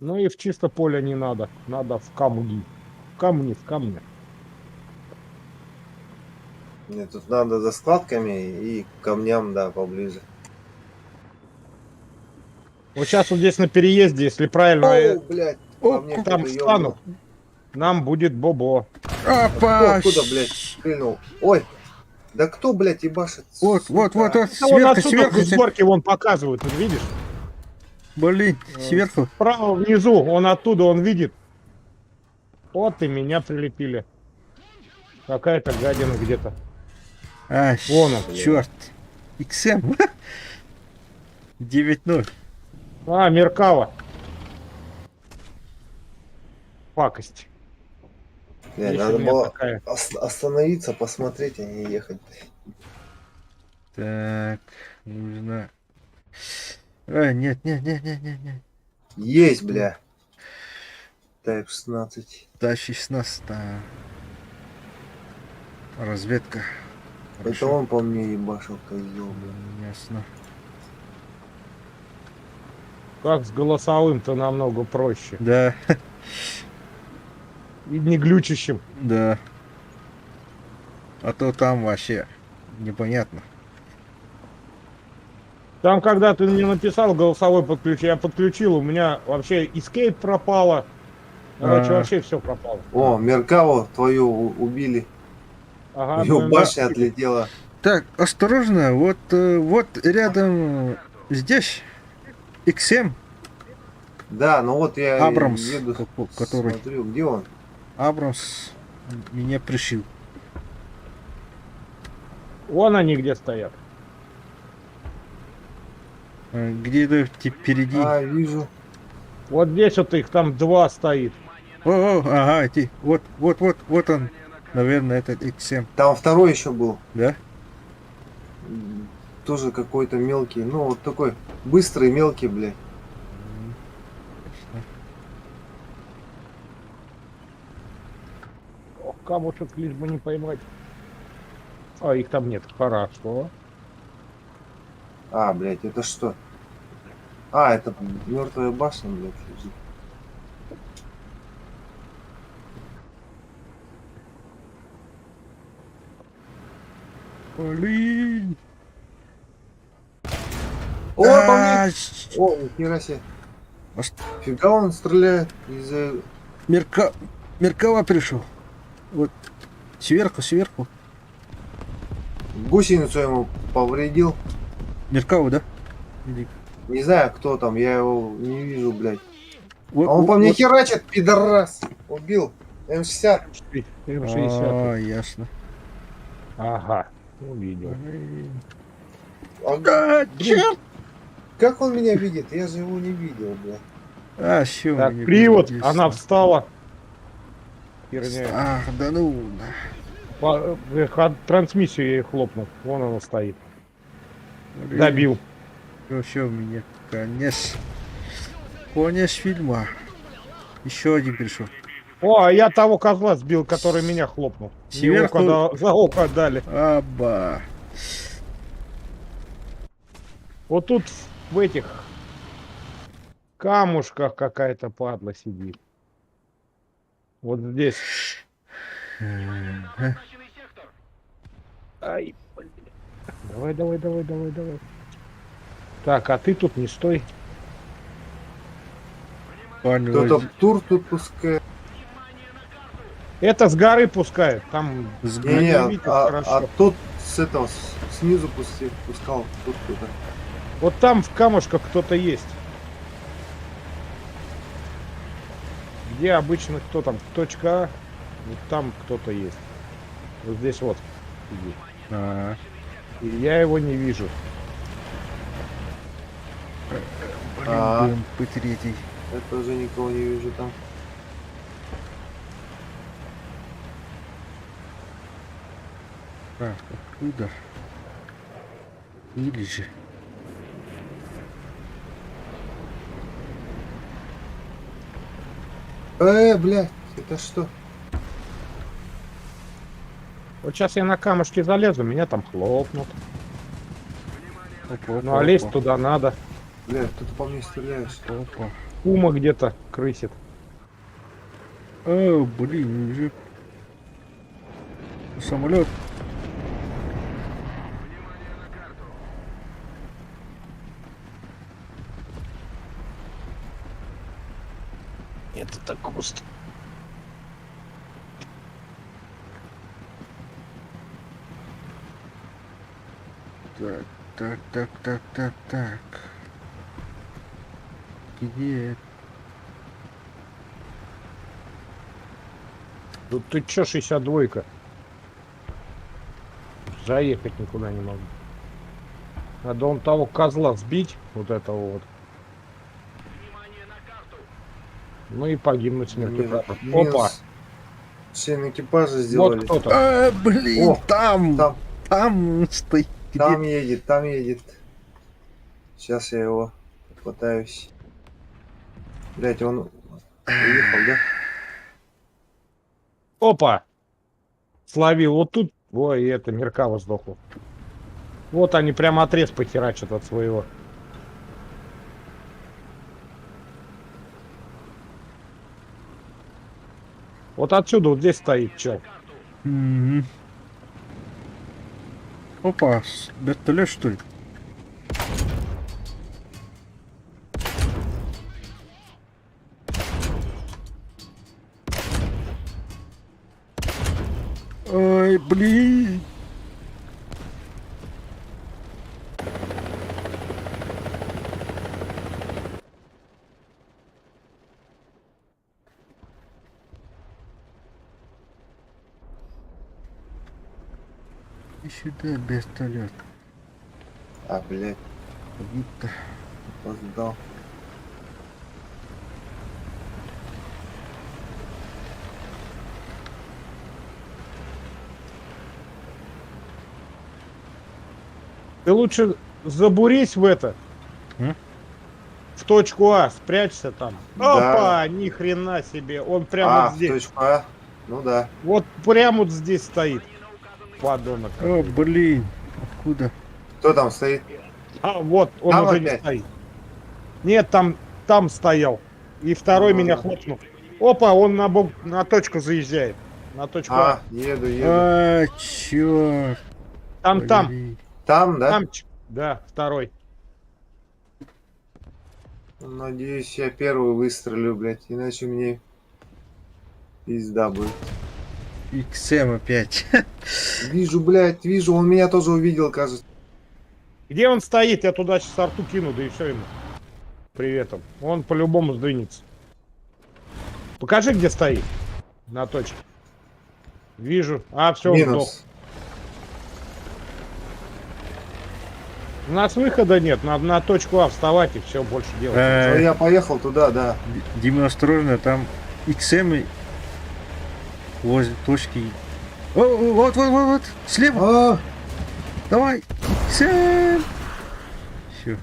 Ну и в чисто поле не надо. Надо в камни. В камни, в камни. Мне тут надо за складками и к камням, да, поближе. Вот сейчас вот здесь на переезде, если правильно Оу, блядь, по О, мне там кто-то ёбнул. встану, нам будет бобо. А кто опа! откуда, блядь, стрельнул? Ой, да кто, блядь, ебашит, Вот, вот, вот, сука? вот, Да вон сверху, отсюда сверху, с горки вон показывают, вот видишь? блин, сверху. Справа внизу, он оттуда, он видит. Вот и меня прилепили. Какая-то гадина где-то. А, Вон он. черт. XM 9-0. А, Меркава. Пакость. Блядь, Есть у надо меня было такая. остановиться, посмотреть, а не ехать. Так, нужно... А, нет, нет, нет, нет, нет, нет. Есть, бля. Type 16. Да, 16. Разведка. Это Хорошо. он по мне ебашил, козел, бля. Ясно. Как с голосовым-то намного проще. Да, И не глючащим. да. А то там вообще непонятно. Там, когда ты мне написал голосовой подключи, я подключил, у меня вообще escape пропало. Короче, А, вообще все пропало. О, Меркаву твою убили. Ага, Ее БМВ. башня отлетела. так, осторожно, вот, вот рядом здесь XM Да, ну вот я Абрамс, еду, который смотрю, где он? Абрамс меня пришил. Вон они где стоят. Где-то впереди. А, вижу. Вот здесь вот их там два стоит. О, ага, вот, вот, вот, вот он, наверное, этот XM, Там второй еще был. да? Тоже какой-то мелкий. Ну, вот такой быстрый, мелкий, блядь. Ох, камушек лишь бы не поймать. А, их там нет. Хорошо. А, блядь, это что? А, это мертвая башня, блядь, лежит. Блин. О, по мне! А, О, нихера себе. а что? Фига он стреляет из-за... Меркава пришел. Вот, сверху, сверху. Гусеницу ему повредил. Меркава, да? Или- Не знаю, кто там, я его не вижу, блядь. Вот, А он по мне вот. херачит, пидорас. Убил. М60. М60. А, ясно. Ага. Увидел. Блин. А, А, блин, черт! как он меня видит? Я же его не видел, блядь. А, все, Так, привод. Она встала. Херня. Ах, да ну. Трансмиссию я ей хлопнул. Вон она стоит. Блин. Добил. Все, у меня конец. Конец фильма. Еще один пришел. О, а я того козла сбил, который меня хлопнул. Мне Сверху. за око дали. Аба. Вот тут в этих камушках какая-то падла сидит. Вот здесь. Ай, блин. Давай, давай, давай, давай, давай. Так, а ты тут не стой. Кто-то тур тут пускает. Это с горы пускает. Там Не, они видят хорошо. а тут с этого, снизу пускал. Тут кто-то. Вот там в камушках кто-то есть. Где обычно кто там? Точка А. Вот там кто-то есть. Вот здесь вот сидит. А, И я его не вижу. А. блин, БМП-3. Я тоже никого не вижу там. Так, откуда? Или же. Блядь, это что? Вот сейчас я на камушки залезу, меня там хлопнут. Опа, опа, Ну а лезть опа, туда надо. Блядь, кто-то по мне стреляет. опа. Пума где-то крысит. О, блин, уже самолет. Это так густо. Так. Где? Тут ты чё, 62-ка? Заехать никуда не могу. Надо он того козла сбить, вот этого вот. Ну и погибнуть смертью. Опа, Минус. Член экипажа вот сделали. кто-то. А, блин, О, там там, стоит. Где? там едет. Сейчас я его попытаюсь. Блять, он уехал, да? Опа! Словил вот тут. Ой, это Меркава сдохла. Вот они прям отрез похерачат от своего. Вот отсюда вот здесь стоит чел. Мгм. Опа, вертолет что ли? Ой, блин. И сюда вертолет. А, блять, Погиб-то. опоздал. Ты лучше забурись в это. М? В точку А, спрячься там. Да. Опа, ни хрена себе. Он прямо вот В здесь. точку А. Ну да. Вот прямо вот здесь стоит. Подонок. О, блин. Откуда? Кто там стоит? А вот, он Там уже опять? не стоит. Нет, там стоял. И второй меня хлопнул. Опа, он на точку заезжает. На точку А. Еду. А, черт. Там. Там, да? Там, да, второй. Надеюсь, я первый выстрелю, блядь, иначе мне пизда будет. XM опять. Вижу, блядь, вижу, он меня тоже увидел, кажется. Где он стоит? Я туда сейчас арту кину, да и все ему. Приветом. Он по-любому сдвинется. Покажи, где стоит. На точке. Вижу. А, все, он сдох. Минус. У нас выхода нет. Надо на точку А вставать и все больше делать. Ну, я поехал туда, да. Дима, осторожно, там XM возле точки. О, вот, слева. А, Давай, XM. Все.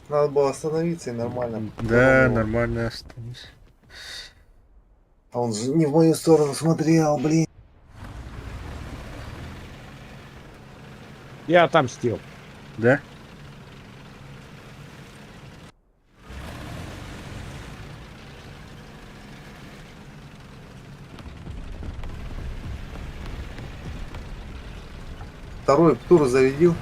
надо было остановиться и нормально. Да, По-моему. нормально остановись. А он же не в мою сторону смотрел, блин. Я отомстил. Да? Второй тур зарядил.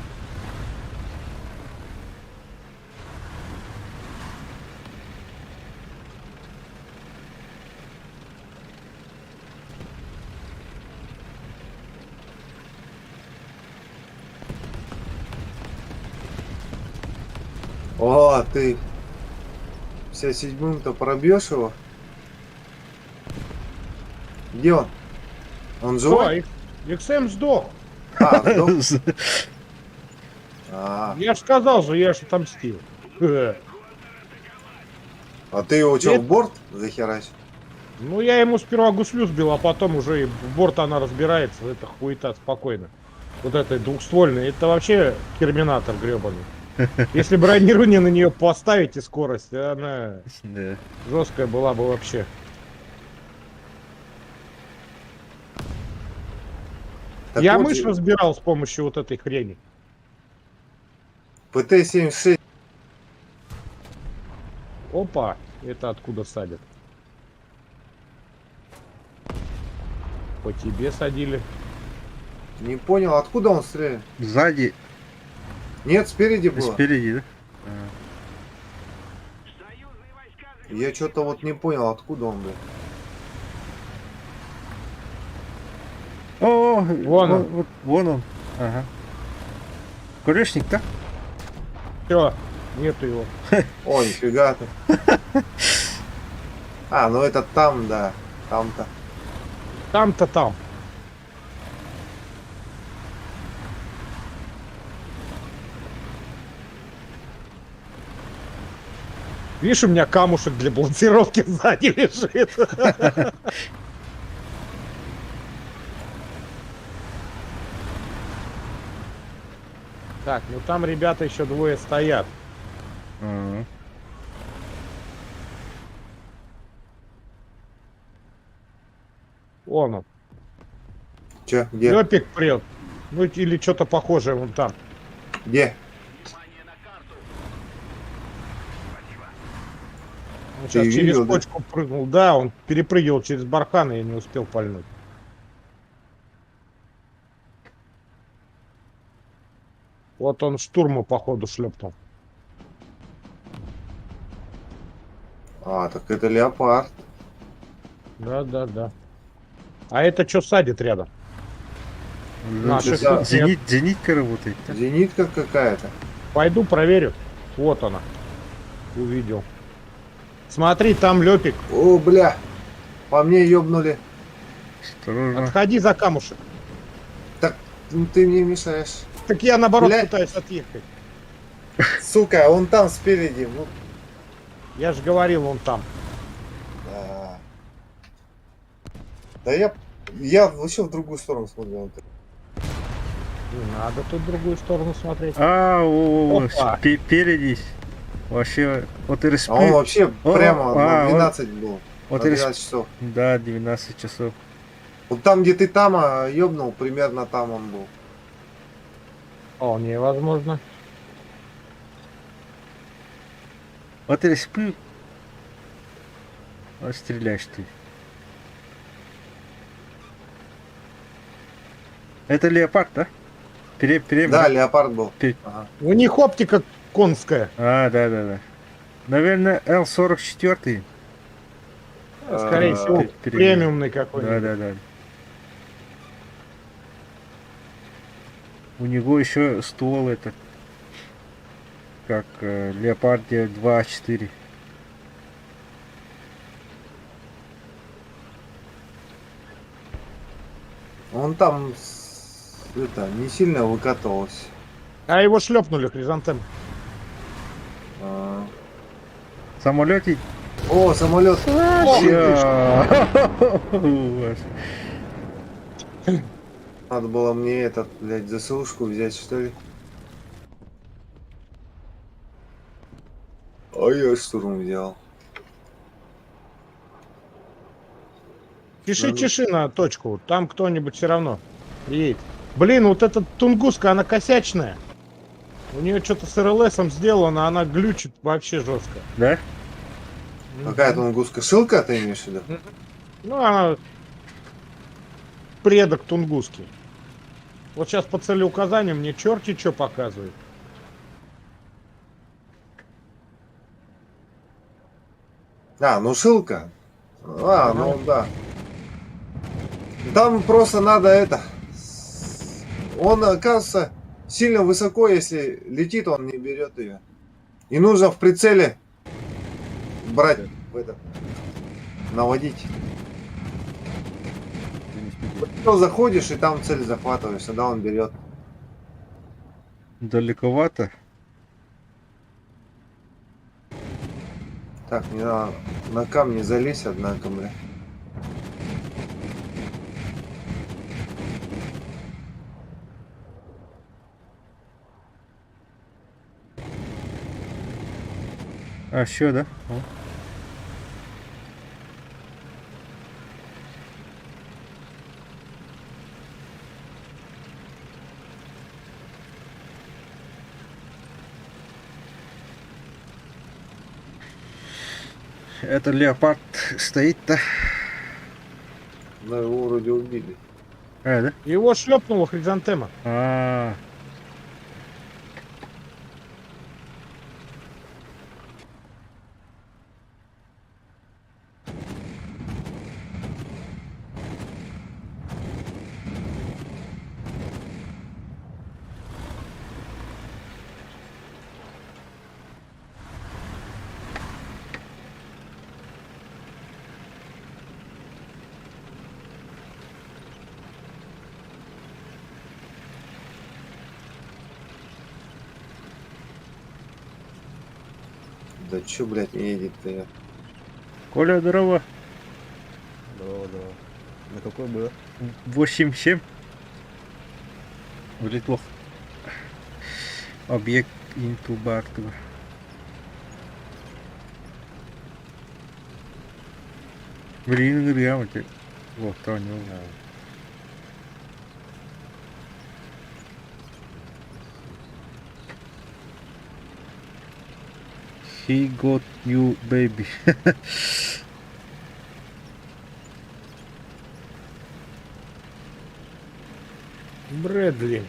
О, ты 57-м-то пробьешь его? Где он? Он живой? XM сдох. Сдох? А, Я же сказал же, я же отомстил. а ты его что, Нет. в борт захерачил? Ну, я ему сперва гуслю сбил, а потом уже и в борт она разбирается. Это хуета спокойно. Вот это двухствольный. Это вообще терминатор гребаный. Если бронирование на нее поставить и скорость, она Да. жесткая была бы вообще. Так Я вот мышь же- разбирал с помощью вот этой хрени. ПТ-76. Опа, это откуда садят? По тебе садили. Не понял, откуда он стреляет? Сзади, Нет, спереди было. спереди, да? Я что-то вот не понял, откуда он, блядь. О, Вон он. вот, вон он. Ага. Курешник-то? Все, нету его. О, нифига ты. А, ну это там, да. Там-то. Там-то там. Видишь, у меня камушек для балансировки сзади лежит. Так, ну там ребята еще двое стоят. Ага. Вон он. Че, где? Лёпик прет. Ну или что-то похожее вон там. Где? Он Ты сейчас через видел, да? почку прыгнул. Да, он перепрыгивал через бархан, и я не успел пальнуть. Вот он штурму, походу, шлепнул. А, так это леопард. Да, да, да. А это что садит рядом? Наших да. тут нет. Зенитка работает. Да? Зенитка какая-то. Пойду проверю. Вот она. Увидел. Смотри, там Лёпик. О, бля. По мне ёбнули. Осторожно. Отходи за камушек. Так, ну ты мне мешаешь. Так я наоборот Бля. пытаюсь отъехать. Сука, он там спереди. Ну, Я же говорил, он там. да. Да я вообще в другую сторону смотрел. Не надо тут в другую сторону смотреть. Опа. Опа. Передись. Вообще, вот и А он вообще О, прямо а, на 12 был. вот на и 12 часов. Да, 12 часов. Вот там, где ты там ёбнул, примерно там он был. Вполне возможно. Вот и спи. Вот стреляешь ты. Это леопард, да? Да, леопард был. Пе- Ага. У них оптика конская. А, да. Наверное, Л-44. Скорее А, всего, премиумный какой-нибудь. Да. У него еще ствол этот, как Леопарде 2А4. Он там это не сильно выкатывался. А его шлепнули, хризантем. А. Самолетик. О, самолет. Надо было мне этот, блядь, ЗСУшку взять, что ли? А я штурм взял. Чеши на точку. Там кто-нибудь все равно едет. Блин, вот эта тунгуска, она косячная. У нее что-то с РЛСом сделано, она глючит вообще жестко. Да? Какая тунгуска? Шилка ты имеешь в виду? Ну, она предок тунгуски. Вот сейчас по целеуказанию мне черти что показывает. А, ну шилка. А, ну да. Там просто надо это. Он, оказывается, сильно высоко, если летит, он не берет ее. И нужно в прицеле брать в этот, наводить. Ты заходишь и там цель захватываешь, тогда он берет. Далековато. Так, не надо на камни залезть, однако, бля. А, еще, да? О. Это леопард стоит-то. Но его вроде убили. Да? Его шлепнула хризантема. А, Да чё, блядь, не едет-то я? Коля, здорово. Здорово, здорово. На какой было? 8-7. Влетло. Объект интубатор. Блин, грамоте. Вот, понял. He got you, baby. Брэдли.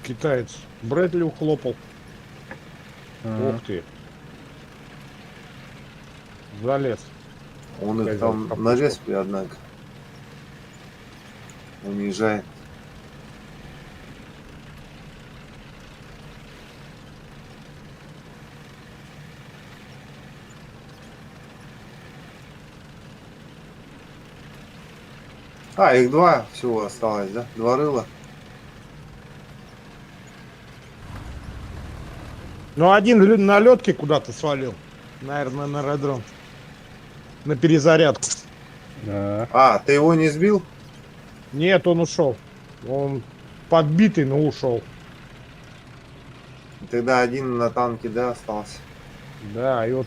Китаец. Брэдли ухлопал. Ух ты. Залез. Он их Сказал, там капусту. на респе, однако. Унижает. А, их два всего осталось, да? Два рыла. Ну, один на лёдке куда-то свалил. Наверное, на аэродром. На перезарядку. Да. А, ты его не сбил? Нет, он ушел. Он подбитый, но ушел. Тогда один на танке, да, остался. Да, и вот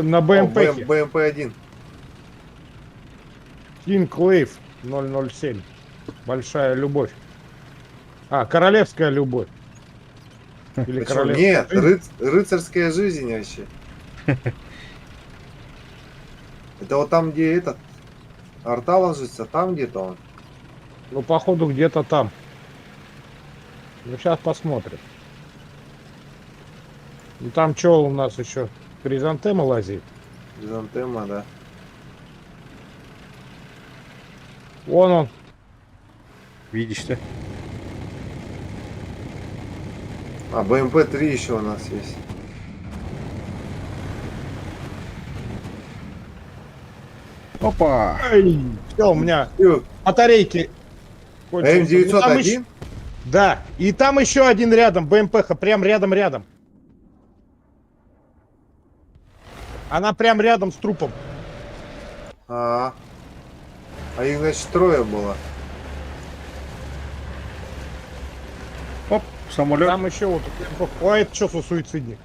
на О, БМП. БМП-1. Кинг Лейв 007. Большая любовь. А, королевская любовь. Или Почему? королевская Нет, жизнь. рыцарская жизнь вообще. Это вот там, где этот арта ложится, там где-то он. Ну, походу, где-то там. Ну, сейчас посмотрим. Ну, там что у нас еще? Хризантема лазит. Хризантема, да. Вон он. Видишь-то? А, БМП-3 еще у нас есть. Опа! Все, у меня Ё, батарейки кончился. Ну, там еще- М901? Да, и там еще один рядом, БМП-ха, прям рядом-рядом. Она прям рядом с трупом. А их, значит, трое было. Оп, самолет. Там еще вот. Ой, это что за суицидник?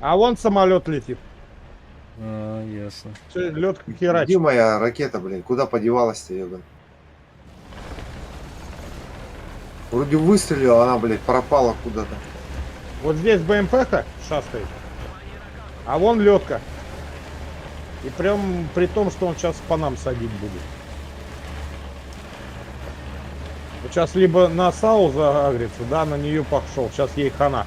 А вон самолет летит. А, ясно. Лед херачит. Где моя ракета, блин? Куда подевалась-то, ебан? Вроде выстрелила, она, блядь, пропала куда-то. Вот здесь БМП-ха шастает. А вон ледка. И прям при том, что он сейчас по нам садить будет. Вот сейчас либо на САУ загрится, да, на нее пошел. Сейчас ей хана.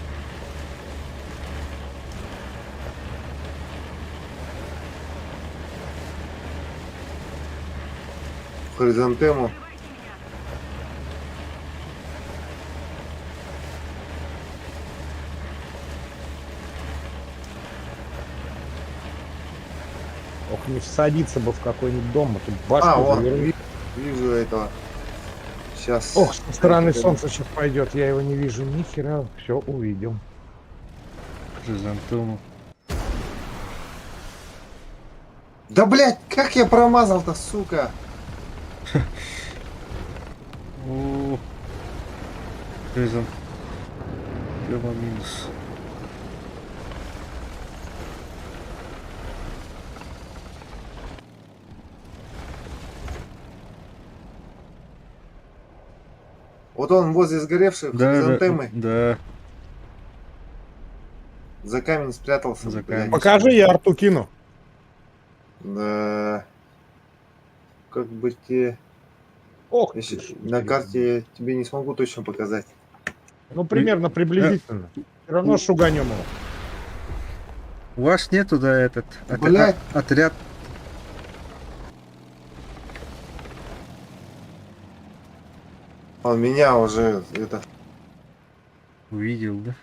Хризантему. Ох, не всадиться бы в какой-нибудь дом, а тут башку А, вон, завернуть. вижу этого. Сейчас. Ох, со стороны солнца сейчас пойдет, я его не вижу ни хера. Все, увидел. Хризантему. Да, блядь, как я промазал-то, сука? О, Хризантема минус. Вот он возле сгоревших Да, да, хризантемы да. за камень спрятался. За блядь. камень. Покажи, я арту кину. Да. Как бы тебе... Ох Я ты ж, на хрен. карте я тебе не смогу точно показать. Ну, примерно, приблизительно. Все равно у- шуганем его. У вас нету, да, этот Блядь. отряд? Он меня уже это... Увидел, да?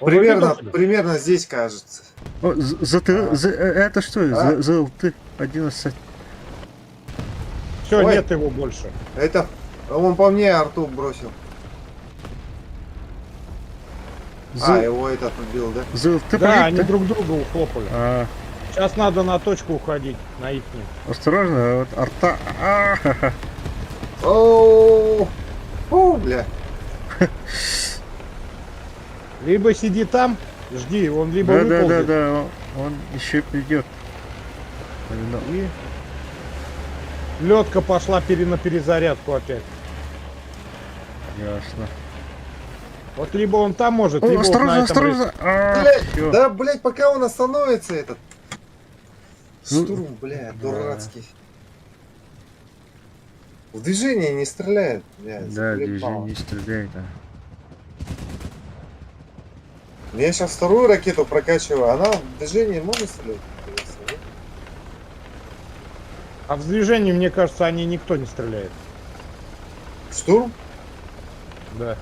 Он увидел тебя? Примерно здесь кажется. О, это что? А? За ЛТ 11. Все, Ой. нет его больше. Это... Он по мне арту бросил. Его этот убил, да? За ЛТ Да, они погиб, да? друг друга ухлопали. Сейчас надо на точку уходить, на их. Осторожно, вот арта. Ха-ха. О, бля. Либо сиди там, жди, он либо Да, да, да, выползет. да, он еще придет. И лёдка пошла на перезарядку опять. Ясно. Вот либо он там может, либо вот Осторожно, на этом осторожно. Блядь, Всё. да, блядь, пока он остановится этот. Ну, Штурм, блядь, да. дурацкий. В движение не стреляет, блядь. Да, заклепало. движение не стреляй, да. Я сейчас вторую ракету прокачиваю, она в движении может стрелять? Интересно, да? А в движении, мне кажется, они никто не стреляет. Штурм? Да.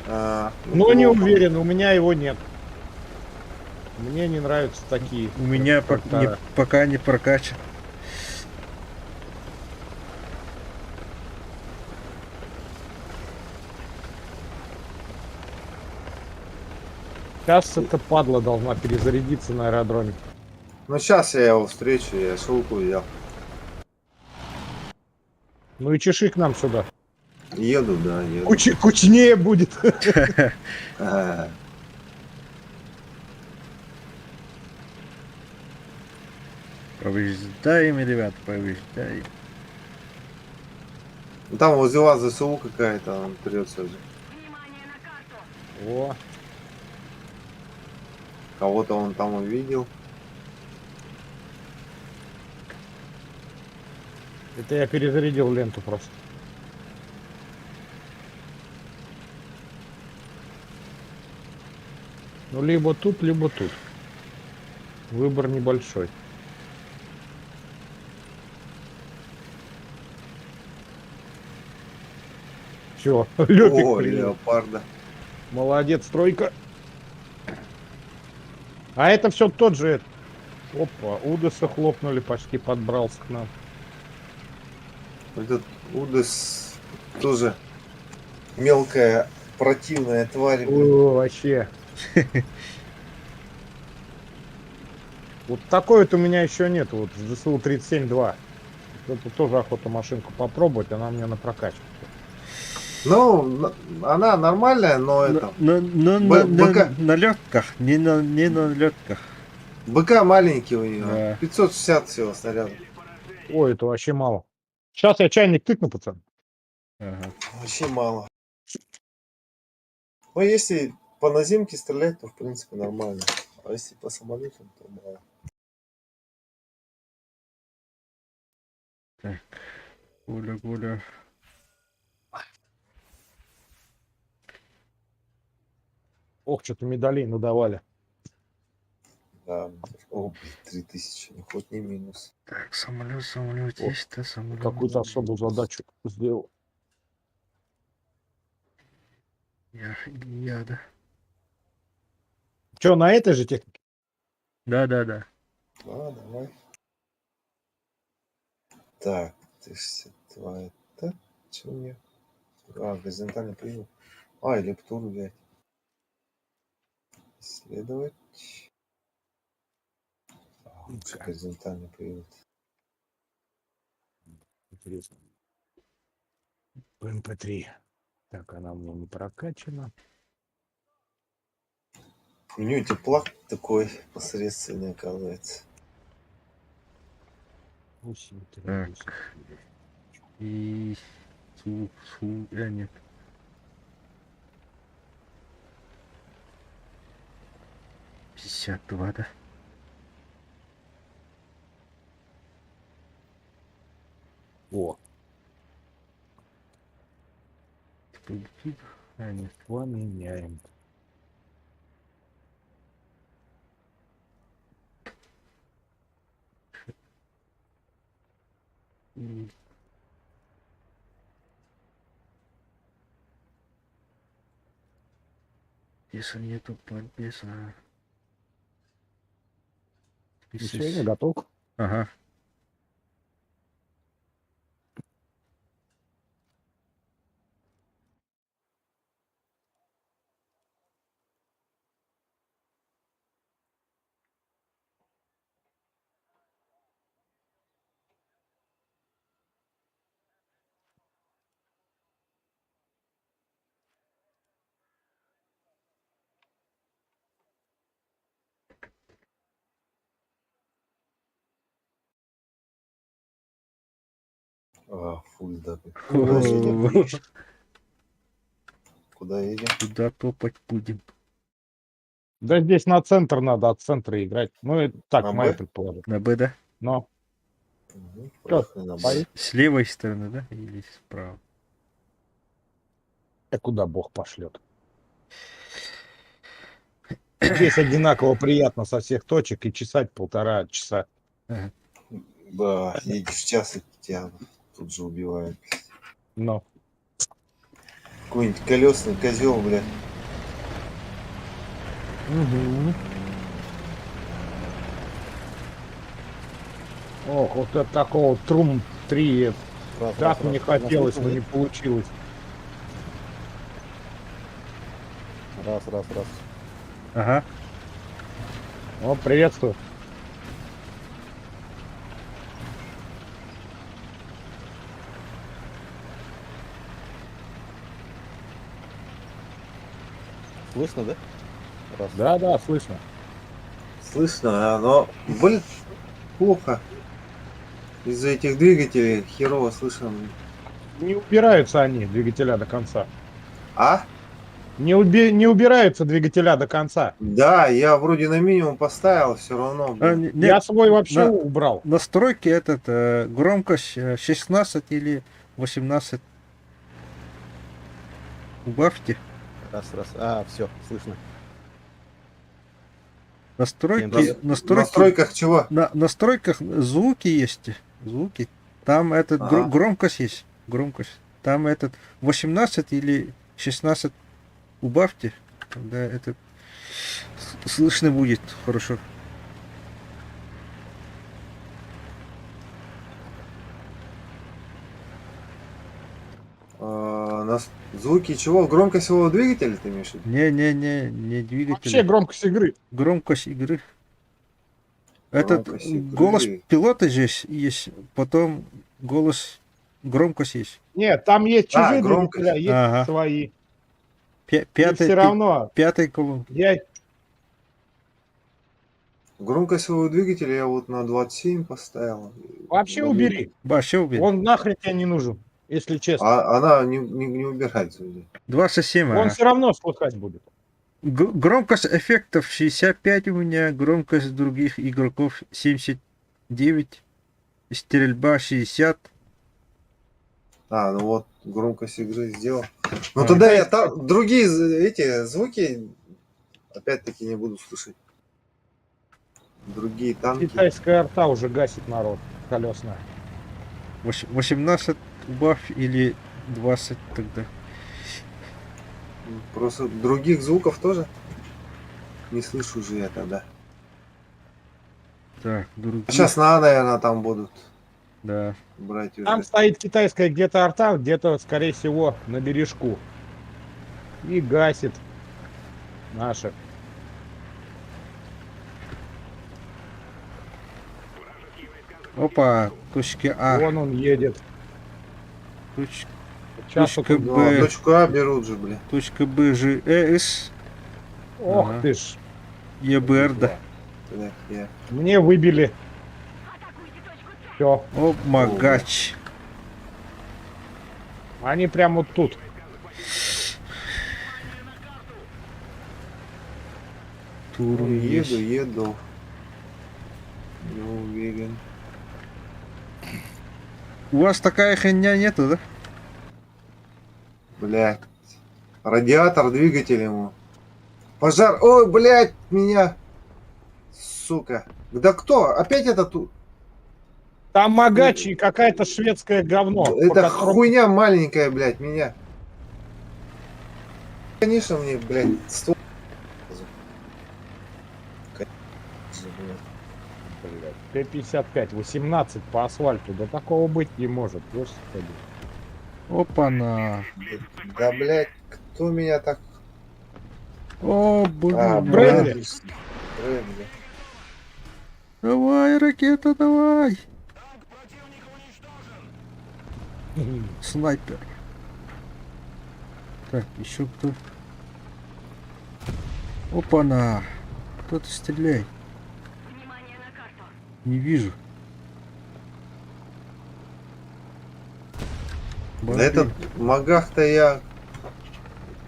Ну, Но не плохо. уверен, у меня его нет. Мне не нравятся такие. У меня трактора. пока не прокачан. Сейчас эта падла должна перезарядиться на аэродроме. Ну сейчас я его встречу, я шелку взял. Ну и чеши к нам сюда. Еду, да, еду. Кучнее будет. А, Побеждаем, ребят, побеждаем. ну, там возле вас ЗСУ какая-то, он прется же. О, Кого-то он там увидел. это я перезарядил ленту просто. Ну либо тут, либо тут. Выбор небольшой. Все, Лёпик О, принял. леопарда. Молодец, тройка. А это все тот же. Опа, Удеса хлопнули, почти подбрался к нам. Этот Удес тоже мелкая противная тварь. блин. О, вообще. Вот такой вот у меня еще нет. Вот ЗСУ 37-2. Это тоже охота машинку попробовать, она у меня на прокачку. Ну, она нормальная, но это... БК. На легках, не на легках. БК маленький у нее. Да. 560 всего снарядов. Ой, это вообще мало. Сейчас я чайник тыкну, пацан. Ага. Вообще мало. Но если по наземке стрелять, то в принципе нормально. А если по самолетам, то мало. Гуля. Ох, что-то медалей надавали. Да. О, блин, 3000. Ну хоть не минус. Так, самолет О, есть, да, самолет. Какую-то особую задачу сделал. Я, да. Че, на этой же технике? Да. Давай. Так, 32 это... Че у меня? Горизонтальный привод. Или птур взять. Исследовать. Горизонтальный привод. Интересно. МП3. Так, она у меня не прокачана. У нее теплак такой посредственный, оказывается. 8, 3, Так. 8. И Нет. Пятьдесят два, да? О, Полетит. Нет. поменяем. И Песа нету, песа. Все, я готов. Ага. Фуль, да. Куда едем? Куда едем? Куда топать будем? Да здесь на центр надо, от центра играть. Ну, это так, На мое Б? предположение. На Б, да? Но, чё, Поехали на Б. поехали. С левой стороны, да? Или справа? Куда Бог пошлет. Здесь одинаково приятно со всех точек и чесать 1,5 часа. Ага. Да, едешь час, и тебя тут же убивают. Но. Какой-нибудь колесный козел, блядь. Угу. Ох, вот это такого Трум-3. Раз, Так раз, мне раз. хотелось, Нас но не слышно, получилось. нет? Раз, раз, раз. Ага. О, приветствую. Слышно, да? Раз. Да, слышно. Слышно, но, блин, плохо. Из-за этих двигателей херово слышно. Не убираются они, двигателя до конца. А? Не убираются двигателя до конца. Да, я вроде на минимум поставил, все равно, блин. Я свой вообще на- убрал. настройки громкость 16 или 18. Убавьте. Раз, раз. А, все, слышно. Настройки, В настройки, настройках чего? на настройках звуки есть. Звуки. Там Ага. громкость есть. Громкость. Там 18 или 16 убавьте. Тогда это слышно будет хорошо. Звуки чего? Громкость его двигателя ты имеешь в виду? Не двигатель. Вообще громкость игры. Громкость игры. Громкость игры. Голос пилота здесь есть, потом громкость есть. Нет, там есть чужие громкость. двигателя, есть Ага. свои. И Пятый, все равно. пятый колонн. Громкость его двигателя я вот на 27 поставил. Вообще убери. Вообще убери. Он нахрен тебе не нужен, если честно. Она не убирается. 27, Он ага. все равно слыхать будет. Громкость эффектов 65 у меня, громкость других игроков 79, стрельба 60. Ну вот, громкость игры сделал. Но тогда я там другие эти звуки опять-таки не буду слышать. Другие танки. Китайская арта уже гасит народ. Колесная. 18 убавь или 20 тогда. Просто других звуков тоже не слышу уже я тогда. Так, другие. Сейчас наверное, там будут Да. брать уже. Там стоит китайская где-то арта, где-то, скорее всего, на бережку. И гасит наших. Опа, точка А. Вон он едет. Сейчас Точка вот- Б. Точку А берут же, блин. Точка Б же ЭС. Ох Ага. ты ж. ЕБР, да. Тогда я. Мне выбили. Все. О, магач. Они прямо вот тут. Турм Еду, есть. еду. Не уверен. У вас такая херня нету, да? Блядь. Радиатор, двигатель ему. Пожар. Ой, блядь, меня. Сука. Да кто? Опять это тут? Там Магачи и какая-то шведское говно, по Это которому... хуйня маленькая, блядь, меня. Конечно, мне, блядь, сто... Блядь, Т-55, 18 по асфальту. Да такого быть не может, господи. Опа-на. Да, блядь, кто меня так... О, А, блин. Брэдли. Брэдли. Давай, ракета, давай. Снайпер. Так, еще кто? Опа-на. Кто-то стреляет. Не вижу. Да Блин. этот Магах-то я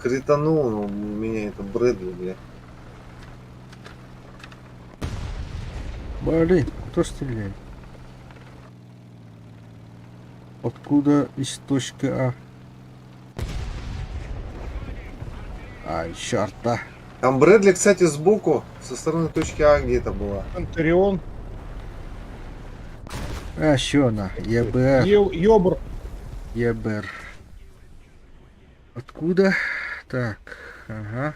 кританул, но у меня это Брэдли, блядь. Блин, кто стреляет? Откуда из точки А? Ай, черта. Там Брэдли, кстати, сбоку, со стороны точки А где-то была. Центурион. А, что она? ЕБР. Ёбр. ЕБР. Откуда? Так, ага.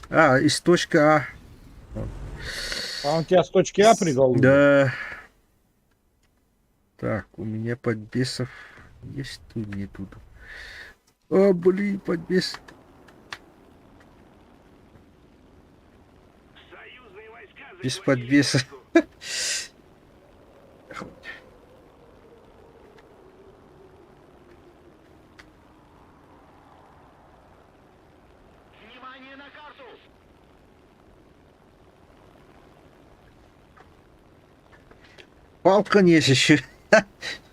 А, из точки А. А он тебя с точки А пригал? Да. Так, у меня подбесов есть тут, не тут. О, блин, подбес. Без подвеса. Палка есть еще.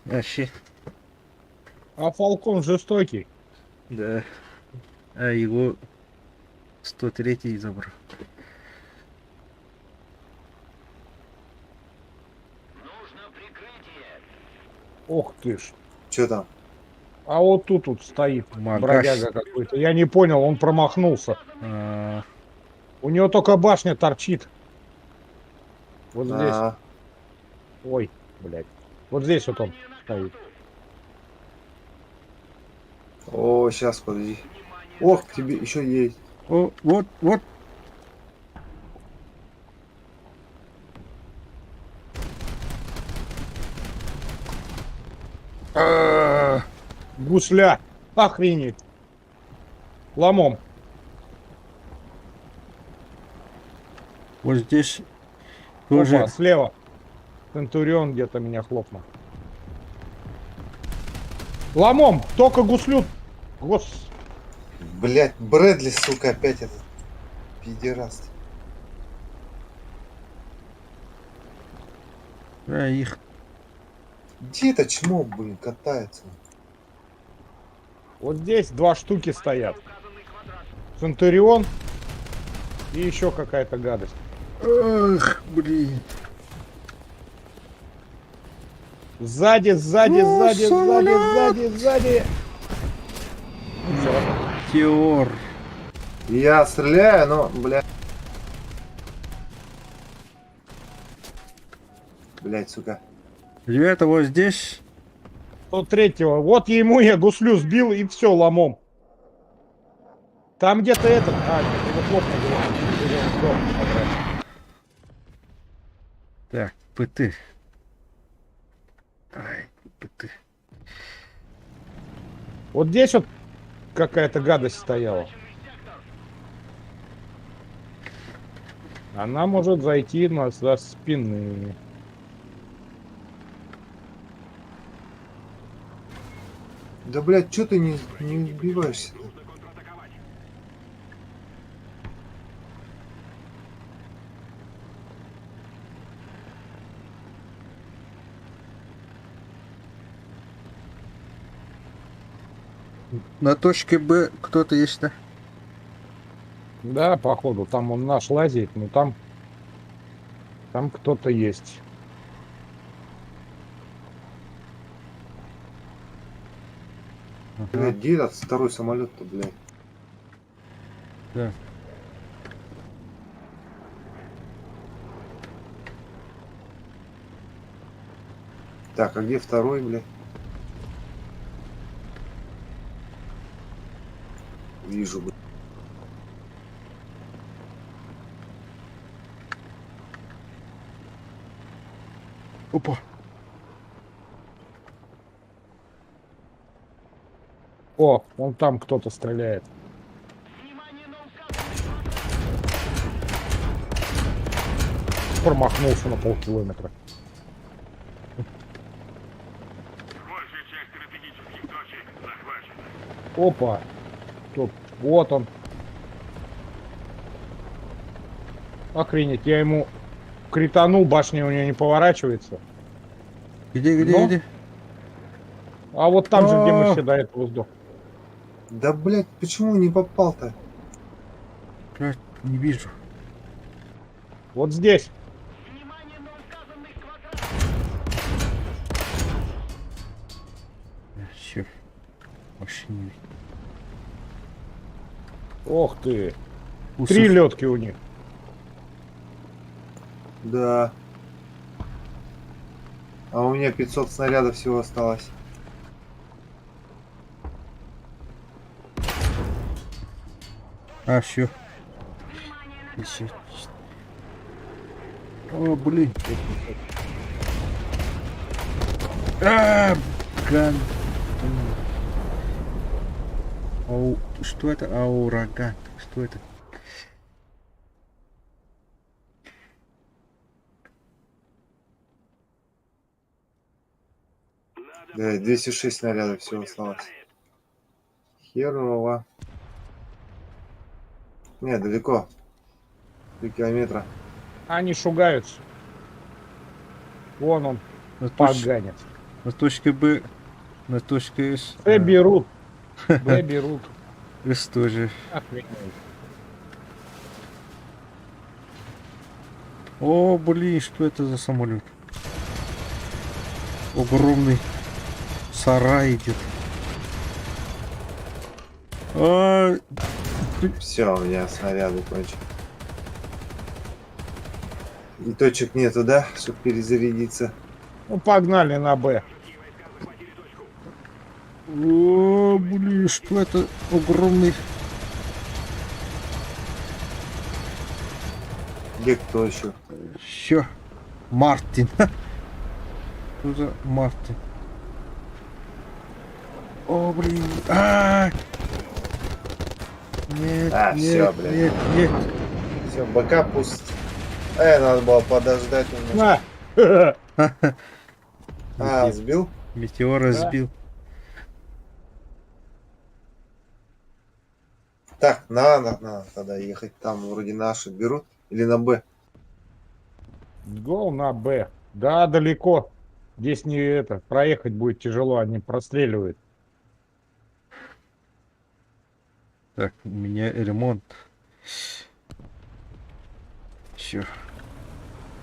Вообще. А Фалкон жестокий. Да. А его 103-й забрал. Ох ты ж. Че там? А вот тут стоит Магаш. бродяга какой-то. Я не понял, он промахнулся. А, У него только башня торчит. Вот здесь. А, Ой, блядь. Вот здесь вот он стоит. о, сейчас, подожди. Ох, тебе еще есть. о, вот, вот. Гусля. Охренеть. Ломом. Вот здесь тоже. Опа, слева. Центурион где-то меня хлопнул. Ломом. Только гуслю. Гос. Блять, Брэдли, сука, опять этот пидераст. А, их. Где это чмо, блин, катается? Вот здесь два штуки стоят. Центурион. И еще какая-то гадость. Ах, блин. Сзади, сзади, О, сзади, сзади, самолет! сзади, сзади. Всё. Теор. Я стреляю, но, блядь. Блять, сука. Ребята, вот здесь. 103-го. Вот ему я гуслю сбил и все, ломом. Там где-то этот... А, нет, его хлопнул. Так, ПТ. Ай, ПТ. Вот здесь вот какая-то гадость стояла. Она может зайти нас за спины. Да, блядь, что ты не убиваешься-то? На точке Б кто-то есть, да? Да, походу, там он наш лазит, но там кто-то есть. Ага. Блядь, где этот второй самолет-то, блядь? Да. Так, а где второй, блядь? Вижу, блядь. Опа. О, вон там кто-то стреляет. Промахнулся на полкилометра. Большая часть стратегических точек захвачена. Опа. Тут, вот он. Охренеть, я ему кританул, башня у него не поворачивается. Где, Но? где? А вот там же, где мы А. все до этого сдох. Да, блядь, почему не попал-то? Блядь, не вижу. Вот здесь. Все. Вообще не вижу. Ох ты. Усов. 3 летки у них. Да. А у меня 500 снарядов всего осталось. А, все. Еще. О, блин. А, ган. Ау, что это? Аураган. Что это? Да, 206 снарядов всего осталось. Херово. Не, далеко. 3 километра. Они шугаются. Вон он, На точке, поганец. на точке Б. На точке С. Б берут. Б берут. С тоже. Охренеть. О, блин, что это за самолет? Огромный сарай идет. А, Все, у меня снаряды кончились. И точек нету, да, чтобы перезарядиться? Ну, погнали на Б. о, блин, что это? Огромный. Где кто еще? Все. Мартин. Что за Мартин? О, блин. Нет, А, нет, всё, блин. нет, нет. Все, БК пусть. Надо было подождать немножко. На. А, сбил? Метеора Да. сбил. Так, надо тогда ехать. Там вроде наши берут. Или на Б. Гол на Б. Да, далеко. Здесь не это. Проехать будет тяжело, они простреливают. Так, у меня ремонт. Все.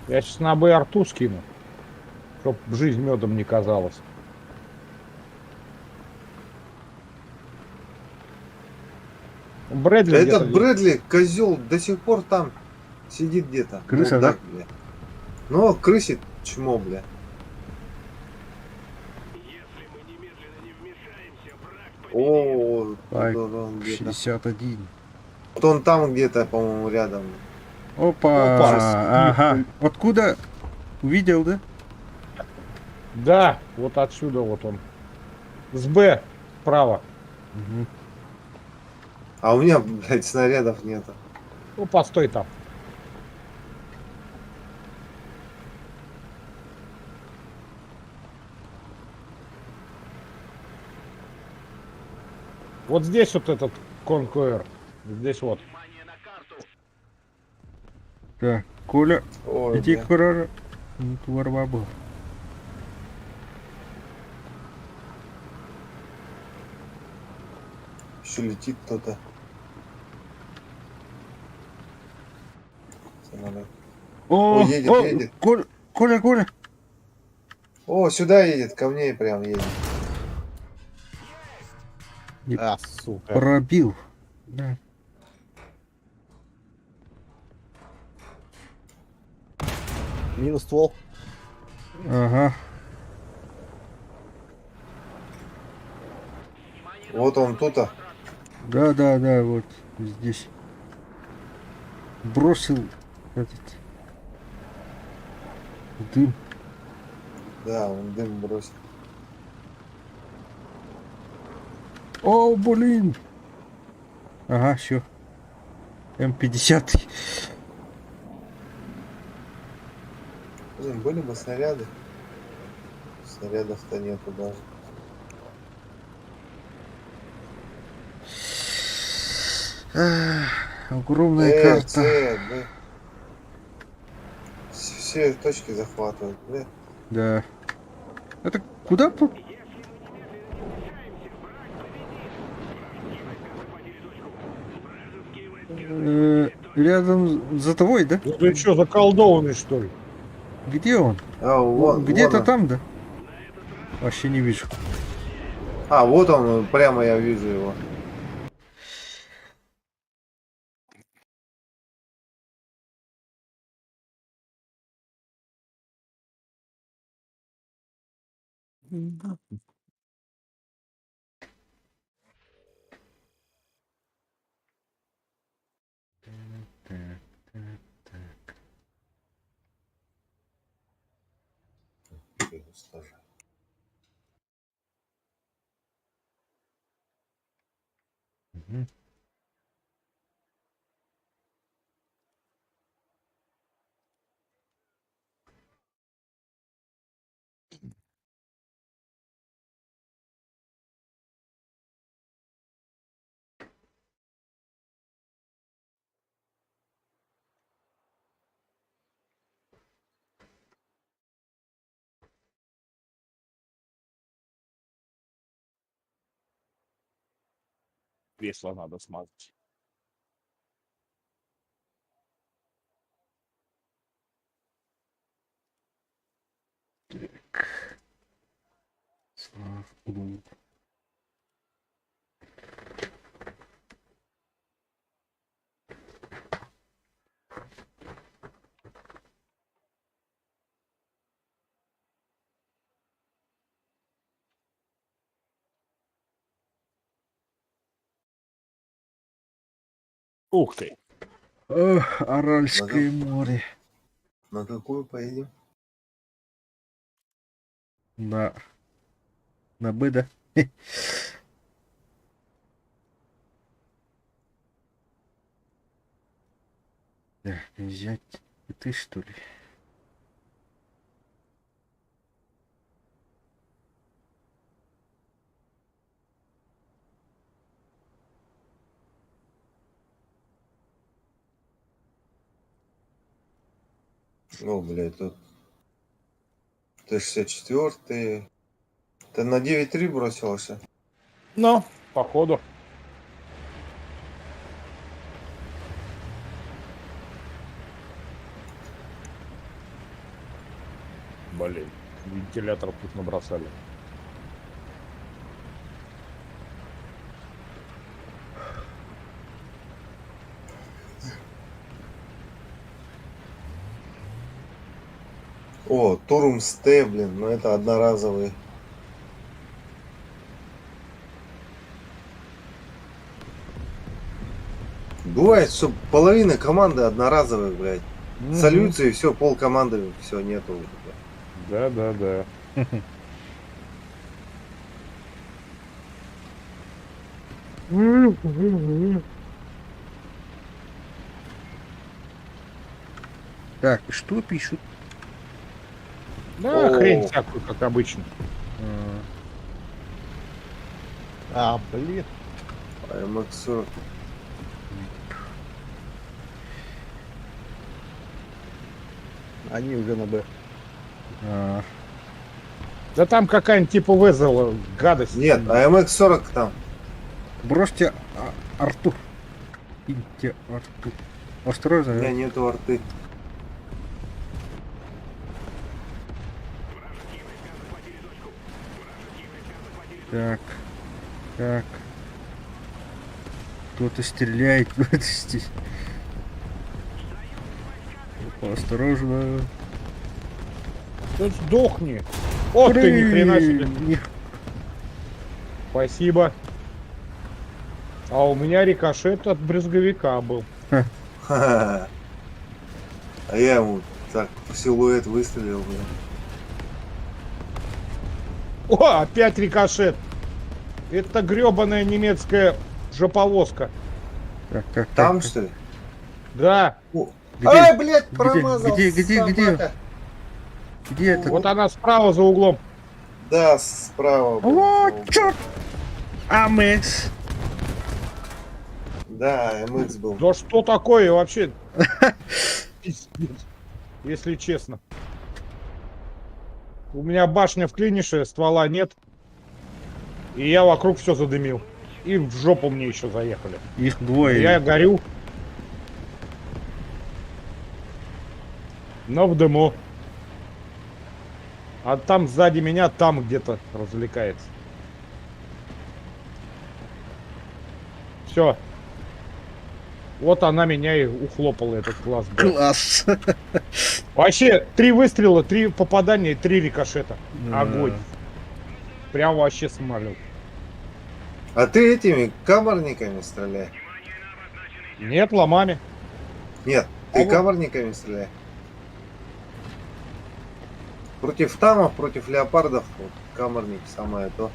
Я сейчас на Б арту скину. Чтоб жизнь медом не казалась. Брэдли где-то Этот Брэдли, козел, до сих пор там сидит где-то. Крыса, Мудак, бля. Ну, крысит чмо, бля. Если мы немедленно не вмешаемся, враг О, Так, вот он где-то. 61. Вот он там где-то, по-моему, рядом. Опа! Опа. Ага. Откуда? Увидел, да? Да, вот отсюда вот он. С Б справа. Мгм. А у меня, блядь, снарядов нету. Ну, постой там. Вот здесь вот этот конкуэр. Здесь вот. Так, Коля, Ой, иди бля. к Рара. Ну, тварь был. Еще летит кто-то. Самолет. О, едет, о, едет. Коля. О, сюда едет, ко мне прям едет. А, сука. Пробил. Да. Минус ствол. Ага. Вот он тут-то. Да, вот здесь. Бросил этот дым. Да, он дым бросил. О, блин. Ага, все. М50. Блин, были бы снаряды. Снарядов-то нету даже. Огромная карта. С, Б. Все точки захватывают, да? Да. Это куда? Рядом за тобой, да? Ну ты что, заколдованный, что ли? Где он? А, вон, Где-то вон он. там, да? Вообще не вижу. А, вот он, прямо я вижу его. Мгм. Кресло надо смазать. Слава. Ух ты. Аральское море. На какую поедем? На Б, да? Да, взять ты что ли? О, блядь, тут Т-64. Ты на 9.3 бросился? Ну, походу. Блин, вентилятор тут набросали. О, Турумс Т, блин, ну это одноразовый. Бывает, что половина команды одноразовых, блядь. Сольются и все, пол команды все нету. Да. Так, что пишут? Да, О. хрень всякую, как обычно. А, блин. МХ-40. Они уже на Б. Да там какая-нибудь типа Везела гадость. Нет, а МХ-40 там. Бросьте Арту. Киньте арту. У Осторожно. меня нету арты. Так. Так. Кто-то стреляет здесь. Осторожно. Ты сдохни. Вот ты, ни хрена себе. Блин. Спасибо. А у меня рикошет от брызговика был. Ха-ха. А я ему так в силуэт выстрелил, блин. О, опять рикошет. Это гребаная немецкая жоповозка. Так, так, Там, так. что ли? Да. О. Где? Ай, блядь, Где? промазал, Где? собака. Где это? Вот она справа за углом. Да, справа. был. О, черт! Амекс. Да, МХ был. Да что такое вообще? Пиздец. Если честно. У меня башня в клинише, ствола нет. И я вокруг все задымил. И в жопу мне еще заехали. Их двое. Я горю. Но в дыму. А там сзади меня, там где-то развлекается. Все. Вот она меня и ухлопала, этот класс. блядь. Класс. Вообще, 3 выстрела, 3 попадания и 3 рикошета. Да. Огонь. Прям вообще самолет. А ты этими каморниками стреляй. Нет, ломами. Нет, ты А вот- каморниками стреляй. Против тамов, против леопардов, вот, каморник самое то.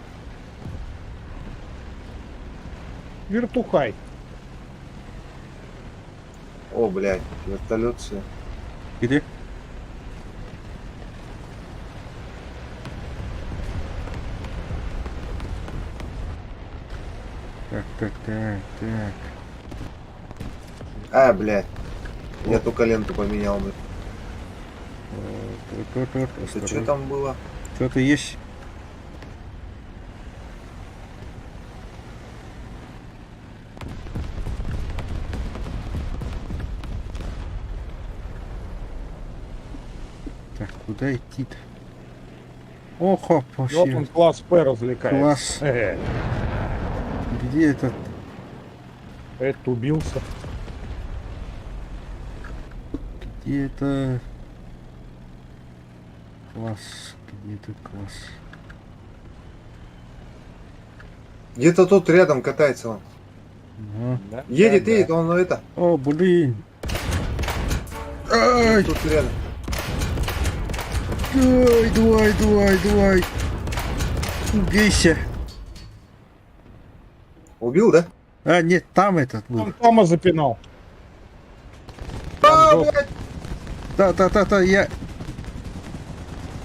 Вертухай. О, блядь, вертолет все. Где? Так, так, так, так. А, блядь. Я только ленту поменял. блядь. Это что там было? Что-то есть. Так, куда идти-то? Охо, Вот он вообще. класс П развлекается. Класс. Где этот? Это убился. Где это? Класс. Где это класс? Где-то тут рядом катается он. Ага. Да? Едет, Да, едет, да. он это. О, блин. Ай, Тут рядом. давай. Убейся. Убил, да? А, нет, там этот был. Он Тома запинал. А, жёг. блядь, Да,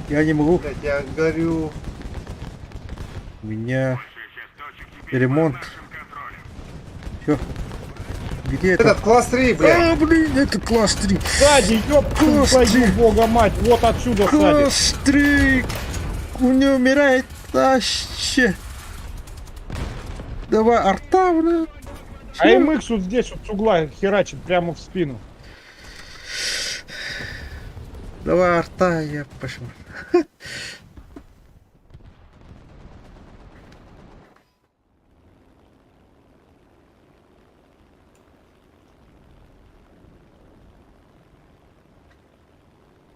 я не могу. блядь, я горю. У меня ремонт. Все. Где это? Этот класс 3, блядь. А, блин, это класс 3. Сзади, ёб Класс твою три. бога мать. Вот отсюда сзади. Класс 3. Не умирает вообще. Давай, арта, бля. А МХ вот здесь вот с угла херачит прямо в спину. Давай, арта, я пошел.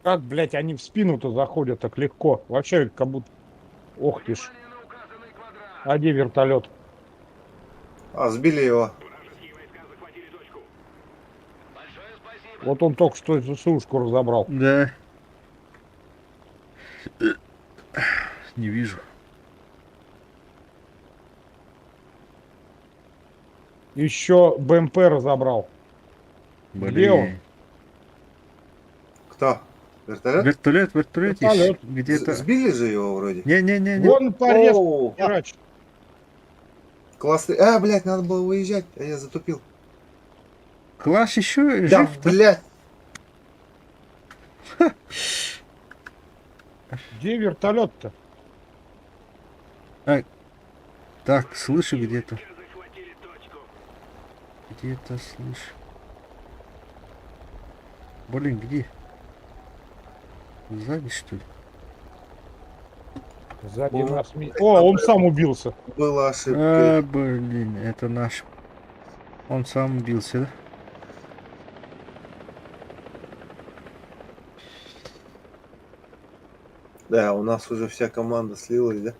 Как, блядь, они в спину-то заходят так легко. Вообще, как будто... Ох ты ж. А где вертолет? А, сбили его. Вот он только что ЗСУшку разобрал. Да. Не вижу. Еще БМП разобрал. Где он? Кто? Вертолет? Вертолет Вертолет. есть. Где-то. Сбили же его вроде. Не. Вон порез Оу, херачит. класс 3. А, блядь, надо было выезжать, а я затупил. Класс еще Да, жив. блядь. Где вертолет-то? Так, слышу где-то. где-то слышу. Блин, где? Сзади, что ли? Сзади О, нас... О, он сам убился. Была ошибка. А, блин, это наш. Он сам убился, да? Да, у нас уже вся команда слилась, да?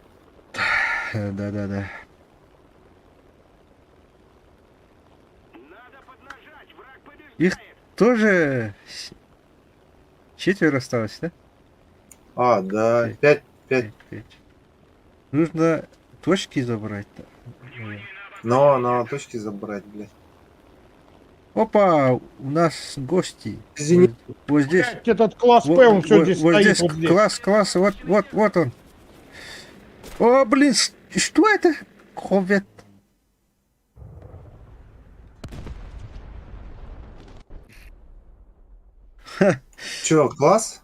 Да-да-да. Надо поднажать, враг Их побеждает. тоже четверо осталось, да? А, да, Пять. 5. Пять. Нужно точки забрать. Но надо точки забрать, блядь. Опа, у нас гости. Извини. Вот здесь. Блядь, этот класс П, он все здесь Вот стоит, здесь вот здесь. класс, вот он. О, блин, что это? Ковет. Чё, класс?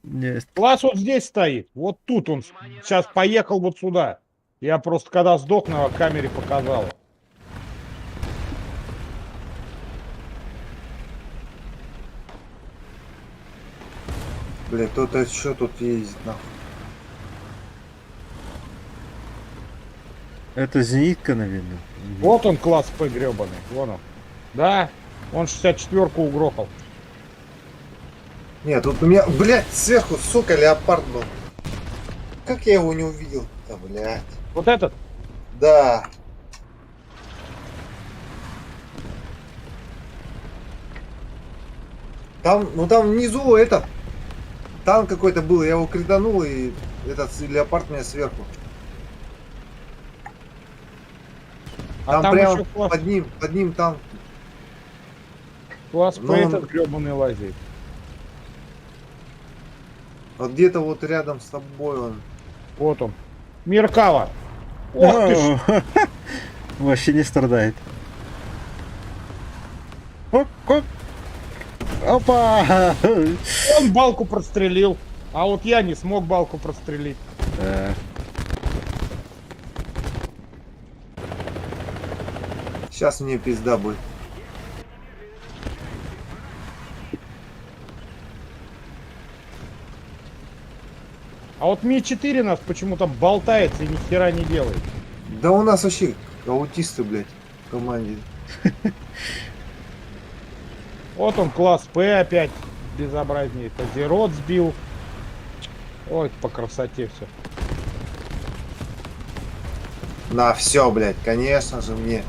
Нет. Класс вот здесь стоит. Вот тут он сейчас поехал вот сюда. Я просто когда сдох на камере показал. Блядь, кто-то еще тут ездит, нахуй. Это зенитка, наверное. Вот он класс П гребаный. Вон он. Да, он 64-ку угрохал. Нет, тут у меня, блядь, сверху, сука, леопард был. Как я его не увидел? Да, блядь. Вот этот? Да. Там, ну там внизу этот танк какой-то был, я его криданул, и этот леопард меня сверху. А Там, там прям еще класс, под ним танк. класс П Ну, этот гребаный лазит. Вот где-то вот рядом с тобой он. Вот он. Меркава. Ох ты ж. Вообще не страдает. Оп. Опа! Он балку прострелил. А вот я не смог балку прострелить. Да. Сейчас мне пизда будет. А вот Ми-4 нас почему-то болтается и ни хера не делает. Да у нас вообще аутисты, блядь, в команде. Вот он, класс П опять безобразнее. Это Зерот сбил. Ой, по красоте все. На все, блядь, конечно же мне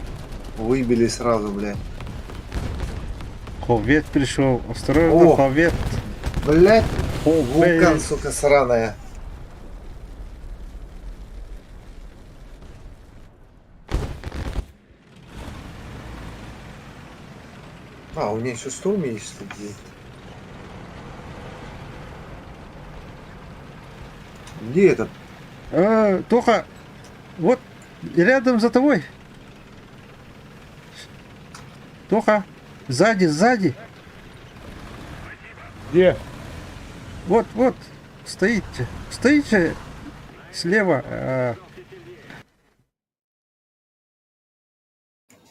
выбили сразу, блядь. Ковет пришел. Осторожно, О! ковет. Блядь, вулкан, Ковет. сука, сраная. А, у меня еще штурм есть, что ли? Где этот? Тоха, вот рядом за тобой. Тоха, сзади. Где? Вот, стоите слева.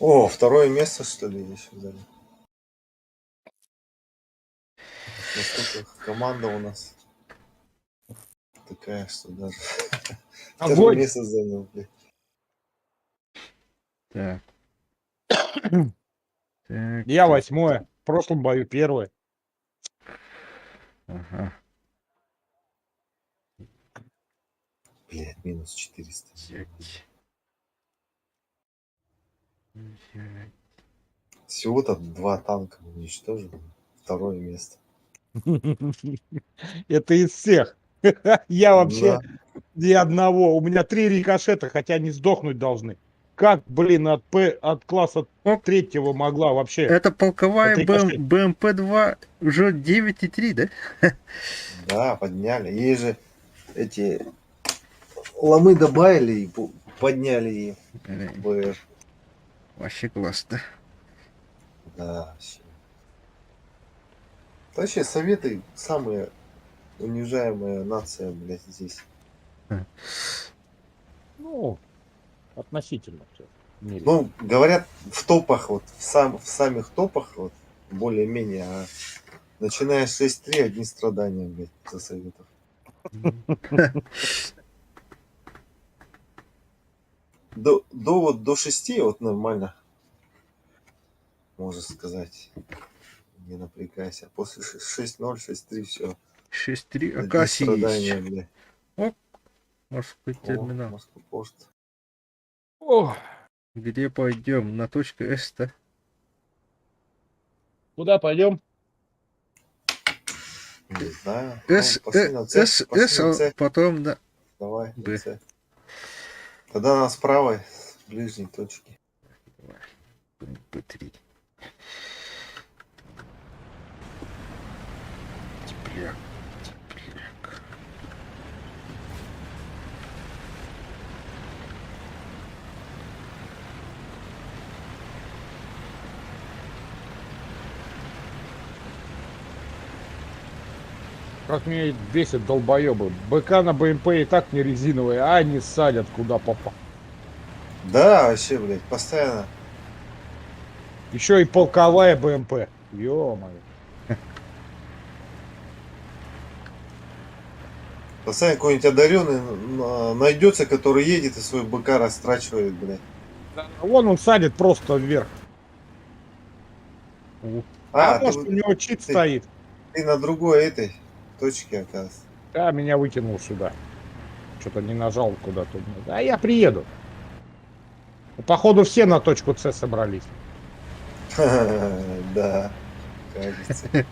О, второе место, что ли, еще взяли. Насколько команда у нас такая, что даже второе Огонь! место занял, блядь. Так. Так, Я так, 8-е. В прошлом бою 1-е. ага. Блядь, минус 400. Взять. Всего-то 2 танка уничтожил. Второе место. Это из всех. Я вообще Да. ни одного. У меня 3 рикошета, хотя не сдохнуть должны. Как, блин, от класса Оп. 3-го могла вообще? Это полковая Это рикошет. БМП-2 уже 9,3, да? Да, подняли. Ей же эти ломы добавили и подняли и БР. Вообще классно. Да, вообще. Вообще, советы самые унижаемая нация, блядь, здесь. Ну, относительно все. мире. Ну, говорят, в топах, вот, в самих топах, вот, более-менее, а начиная с 6.3, одни страдания, блядь, за советов. До 6 вот нормально, можно сказать. Не напрягайся. После 6.0, 6.3 все. 6.3 Одни Акаси страдания, есть. блядь. О, морской О, терминал. Москва-Пошта. Ох, Где пойдем? На точку С-то? куда пойдем? Не знаю. С, Ну, пошли на С. С, Пошли на а С. потом на Давай, на Б. С. Тогда нас правой, с ближней точки. Б3. Тепляк, тепляк. Как меня бесит долбоебы. БК на БМП и так не резиновые, а они садят куда попало. Да, вообще, блядь, постоянно. Еще и полковая БМП. Ё-моё. Постоянно какой-нибудь одаренный найдется, который едет и свой БК растрачивает, блядь. Вон он садит просто вверх. А может у него чит ты- стоит. ты на другой этой точке, оказывается. Да, меня выкинул сюда. Что-то не нажал куда-то. А я приеду. Походу все на точку С собрались. Да, кажется.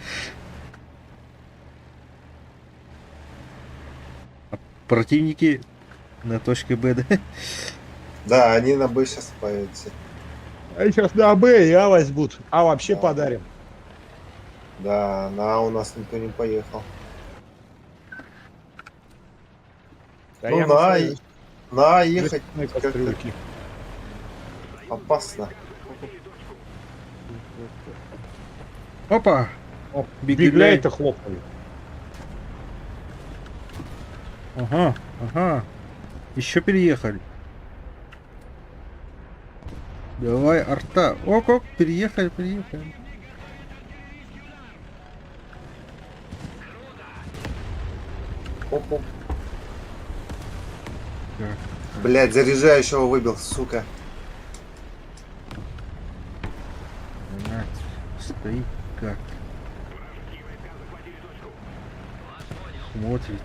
Противники на точке Б, да? Да, они на Б сейчас появятся. А сейчас на Б и А возьмут. А вообще Да. подарим. Да, на А у нас никто не поехал. Да Ну, я на А, своей на А ехать лесной как-то кастрюльки. опасно. Опа! О, Бигеляй. Бигляй-то хлопнули. Ага, ага. Еще переехали. Давай, арта. О, переехали, переехали. Оп-оп. Так. Блядь, заряжающего выбил, сука. Она стоит как. Смотрит.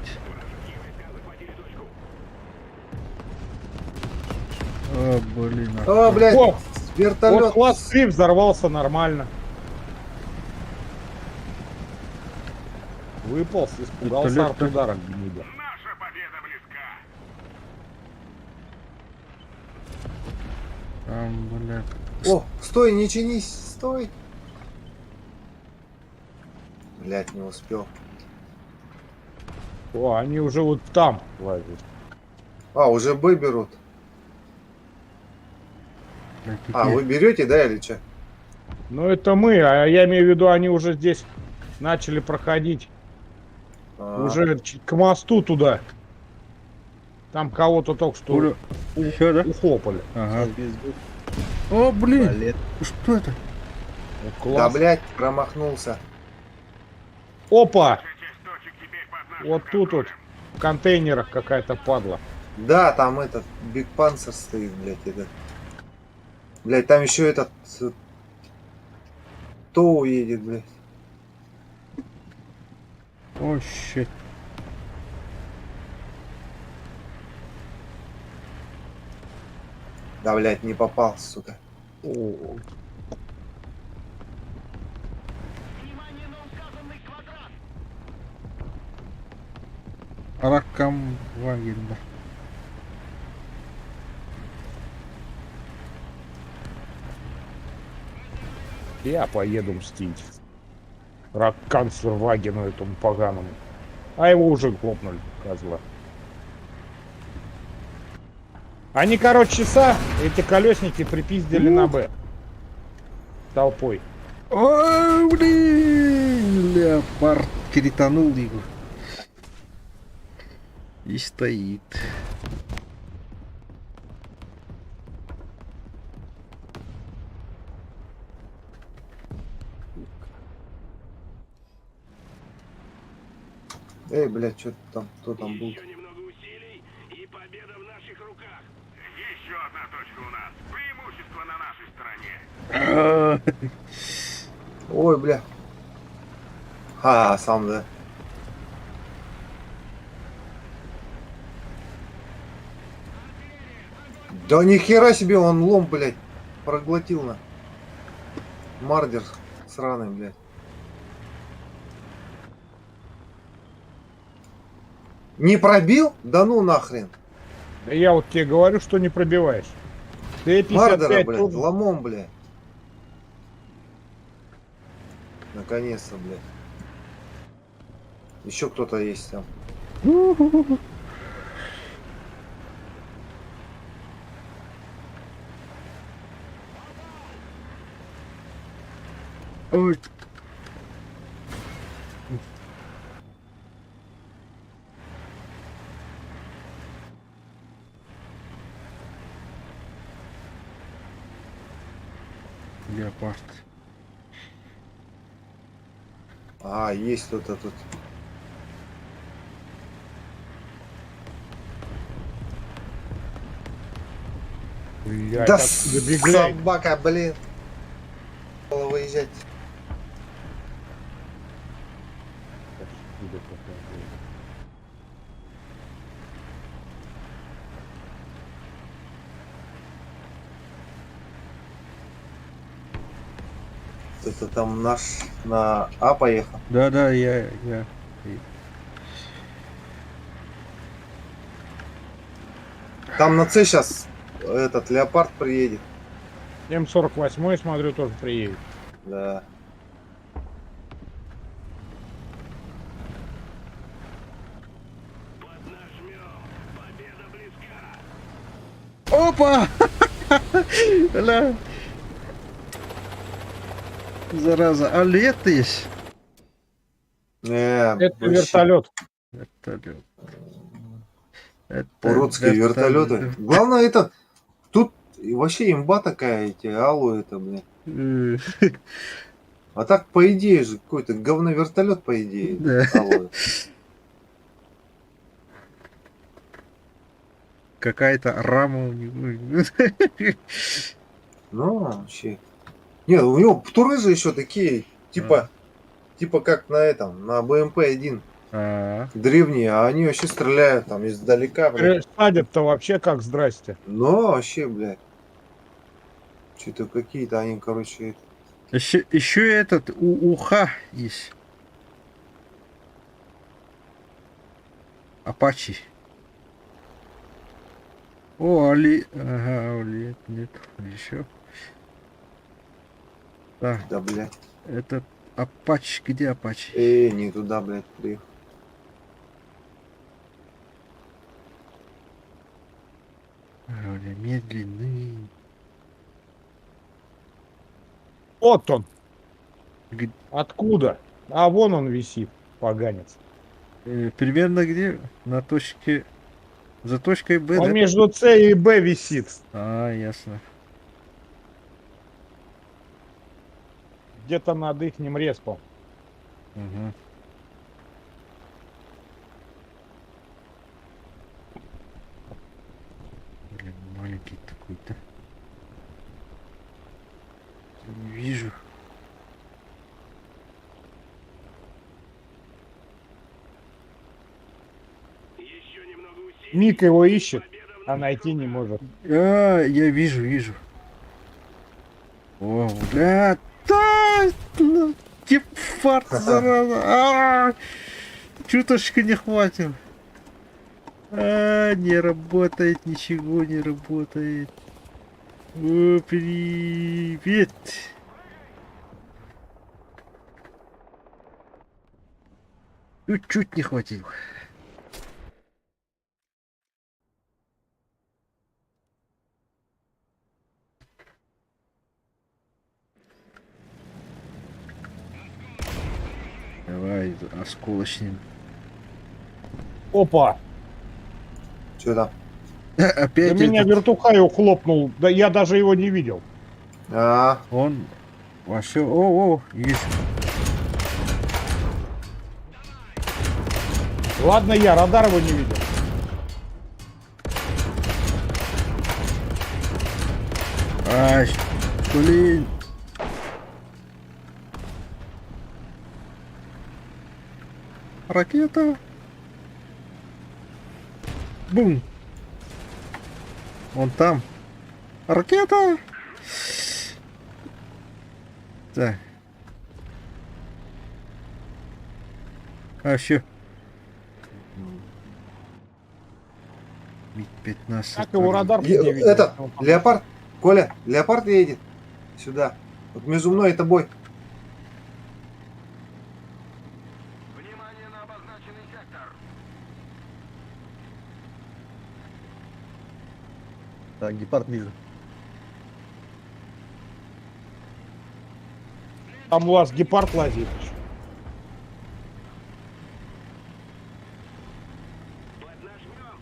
О, блин. О, блядь, О, вертолет. вот класс 3 взорвался нормально. Выполз, испугался Вертолет-то. от удара гнида. Наша победа близка. Там, блядь. О, стой, не чинись, стой. Блядь, не успел. О, они уже вот там лазят. А, уже Б берут. блядь, А, какие- вы берете, да, или что? Ну это мы, а я имею в виду, они уже здесь начали проходить. Уже к мосту туда. Там кого-то только что Пуля. Всё, да? ухлопали. Ага. Пиздец, О, блин. балет. Что это? Вот Да, класс. блядь, промахнулся. Опа! Часть точек теперь под нашим Вот тут вот в контейнерах какая-то падла. Да, там этот Биг Панцер стоит, блядь, этот. Блядь, там еще этот Тоу едет, блядь. О, щит. Да, блядь, не попал, сука. О, Внимание на указанный квадрат. Раком Вагин. я поеду мстить. Рак канцлер Вагину этому поганому. А его уже хлопнули, козла. Они, короче, эти колесники припиздили на Б. Толпой. О, блин. Леопард кританул его. И стоит. Эй, блядь, что там, кто там был? Еще немного усилий, и победа в наших руках. Еще одна точка у нас. Преимущество на нашей стороне. Ой, бля. Сам, да. Да нихера себе, он лом, блядь, проглотил на. Мардер сраный, блядь. Не пробил? Да ну нахрен. Да я вот тебе говорю, что не пробиваешь. Мардера, Т-55 блядь, тут ломом, блядь. Наконец-то, блядь. Еще кто-то есть там. Ой. Леопард. Есть кто-то тут. Блядь, Да откуда бегает? собака, блин. Надо выезжать. Это там наш на А поехал. Да, я. Там на С сейчас этот леопард приедет. М48, смотрю, тоже приедет. Да. Поднажмем. Победа близка. Опа! Ля. Зараза, а летаешь? Это вообще вертолет. Вертолет. Это Уродские вертолет. вертолеты. Главное это. Тут и вообще имба такая, эти алло это, блин. А так, по идее же, какой-то говновертолет, по идее. Да. Алло. Какая-то рама у него. Ну, вообще. Не, у него туры же еще такие, типа как на этом, на БМП-1. Древние, а они вообще стреляют там издалека, блядь. Садят-то вообще как здрасте. Ну, вообще, блядь. Что-то какие-то они, короче, Еще этот уха есть. Апачи. О, Али. Ага, Али. Нет, еще. Так, да, блядь. этот Апач. Где Апач? Не туда, блядь, приехал. Оля, медленный. Вот он. Г- Откуда? А вон он висит, поганец. Примерно где? На точке... За точкой Б, Он да? между С и Б висит. Ясно. Где-то над ихним респом. Угу. Блин, маленький такой-то. Не вижу. Еще немного усилий. Мик его ищет, Победа в а наших найти не руках. может. Я вижу. О, бля, да, ну, тип фарт, зараза. Чуточку не хватит. Не работает, ничего не работает. О, привет. Чуть-чуть не хватило. Давай, осколочным. Опа! Что там? Да Опять меня этот, вертухай ухлопнул. Да я даже его не видел. он вообще... О, есть. Ладно, я радар его не видел. Ай, блин. Ракета. Бум. Он там. Ракета. Так. А еще. МиГ-15. Как его радар не видел? Этот, леопард, Коля, леопард едет сюда. Вот между мной и тобой. Внимание на обозначенный сектор. Так, гепард вижу. Там у вас гепард лазит.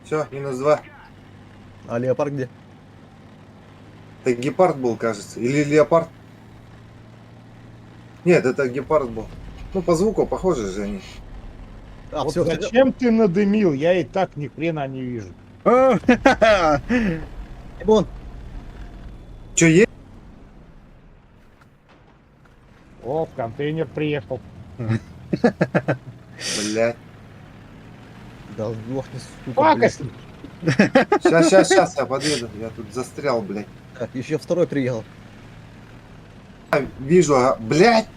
Все, -2. А леопард где? Это гепард был, кажется. Или леопард? Нет, это гепард был. Ну, по звуку похожи же они. А, Вот все, зачем ты надымил? Я и так ни хрена не вижу. О, вон. Че, есть? О, в контейнер приехал. Блядь. Да сдохни, сука, блядь. Пакость! Сейчас, я подъеду. Я тут застрял, блядь. Так, еще второй приехал. А, вижу, блядь!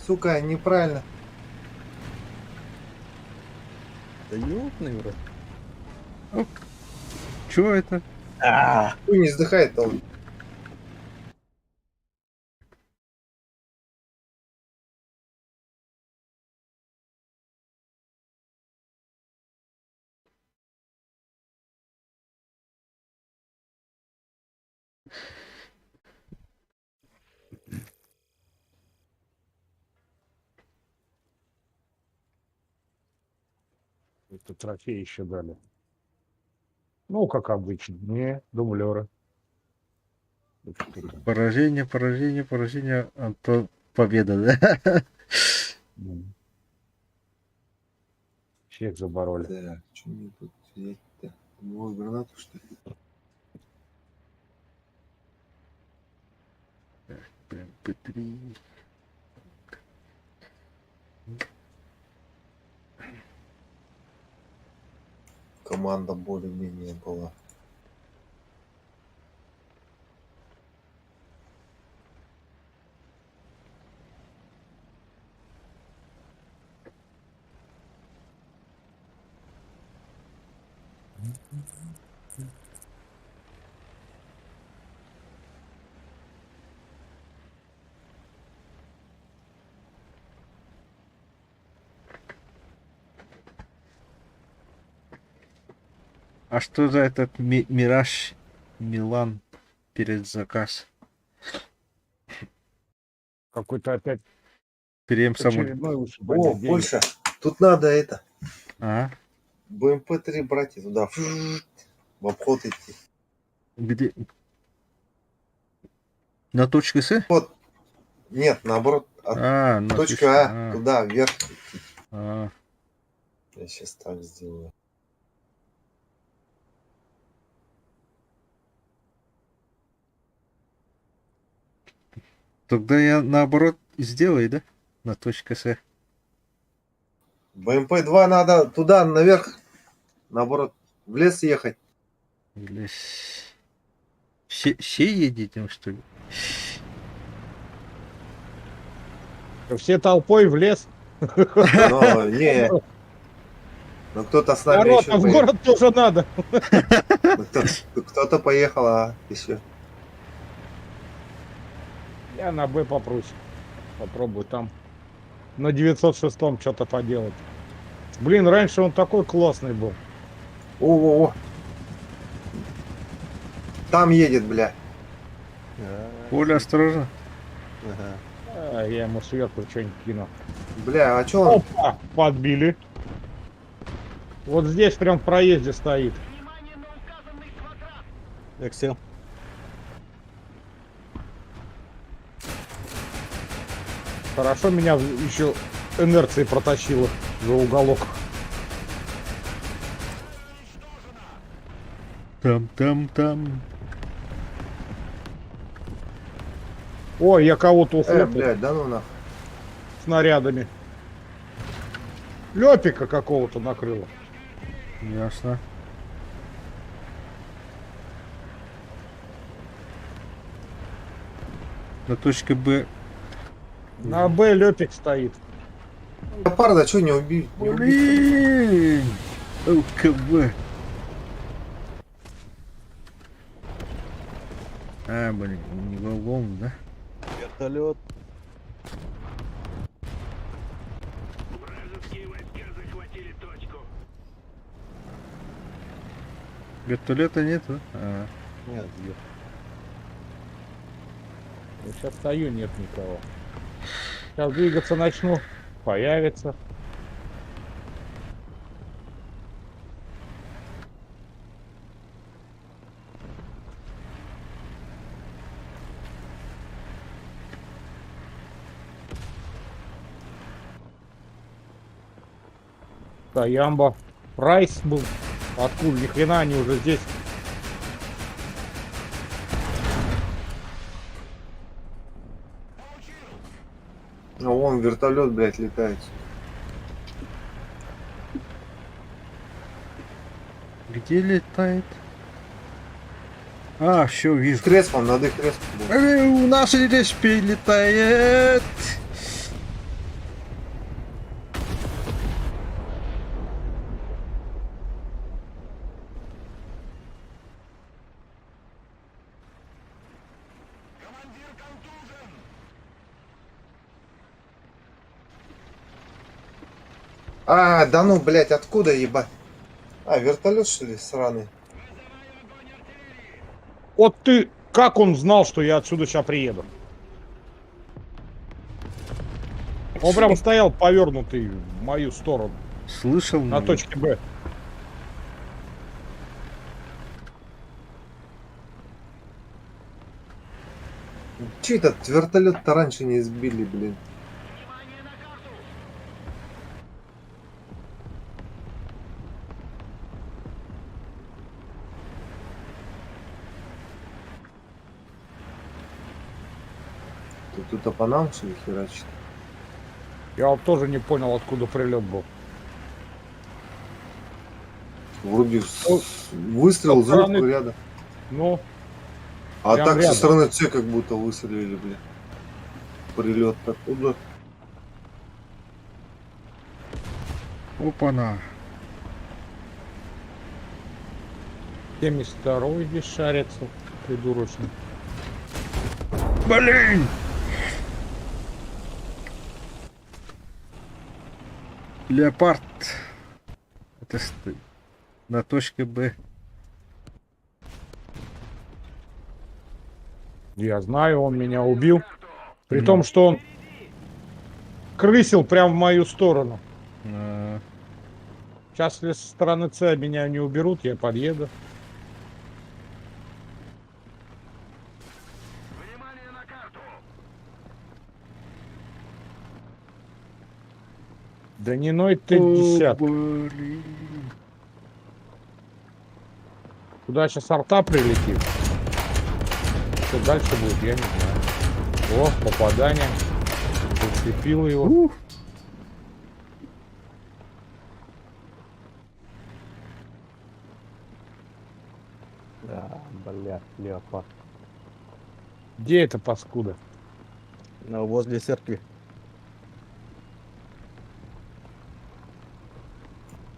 Сука, неправильно. Да ёбаный в рот. чё это? Хуй не сдыхает-то он. Это трофей еще дали. Ну, как обычно. Не, дублеры. Поражение, поражение, поражение. А то победа, да? Всех забороли. Так, что мне тут взять-то? Новую гранату, что ли? МП3. Команда более-менее была. А что за этот Мираж Милан перед заказ? Какой-то опять Переем самолет. очередной лучше О, поднять денег. Польша. Тут надо это. А? БМП-3 брать и туда. В обход идти. Где? На точке С? Вот. Нет, наоборот. От На точки А, туда, вверх. А. Я сейчас так сделаю. Тогда я наоборот сделаю, да? На точке С. БМП-2 надо туда, наверх. Наоборот, в лес ехать. Или все едете, что ли? Все толпой в лес. Но, не. Но кто-то с нами Народ, еще а в город тоже надо. Кто-то поехал, а еще. Я на Б попрусь. Попробую там на 906-м что-то поделать. Блин, раньше он такой классный был. О-о-о. Там едет, бля. Оля, осторожно. Ага. А, я ему сверху что-нибудь кину. Бля, а чё он? Опа, подбили. Вот здесь прям в проезде стоит. Внимание на указанный квадрат. Эксел. Хорошо меня еще инерцией протащило за уголок. Там. Ой, я кого-то ухлопал блядь, да ну нахуй. снарядами. Лёпика какого-то накрыло. Ясно. На точке Б. На Б Лёпик стоит. Леопарда что не убить? Не убить? Блин! ЛКВ. Блин, не голом, да? Вертолет. Вражеские войска захватили точку. Вертолета нету? Нет, где? Я сейчас стою, нет никого. Сейчас двигаться начну. Появится. Да, Ямба. Прайс был. Откуда? Ни хрена они уже здесь. Ну вон вертолет, блядь, летает. Где летает? Все, С вижу. креслом, над их креслом. был. У нас респи летает. Да ну, блядь, откуда ебать? Вертолет что ли, сраный? Вот ты, как он знал, что я отсюда сейчас приеду? Он прям стоял повернутый в мою сторону, Слышал? на меня? точке Б. Че этот вертолет-то раньше не сбили, блин? Тут по нам что ли херачит? Я вот тоже не понял, откуда прилет был. Вроде выстрел, со стороны- звук рядом. Ну, А прям так рядом. со стороны С как будто выстрелили, блин. Прилет оттуда. Опа-на. 72-й здесь шарится, придурочный. Блин! Леопард. Это что? На точке Б. Я знаю, он меня убил. При том, что он крысил прям в мою сторону. А, Сейчас, если со стороны С меня не уберут, я подъеду. Внимание на карту. Да не ной Т-50. О, блин. Куда сейчас арта прилетит? Что дальше будет, я не знаю. О, попадание. Зацепил его. Ух. Да, блядь, леопард. Где это паскуда? Возле церкви.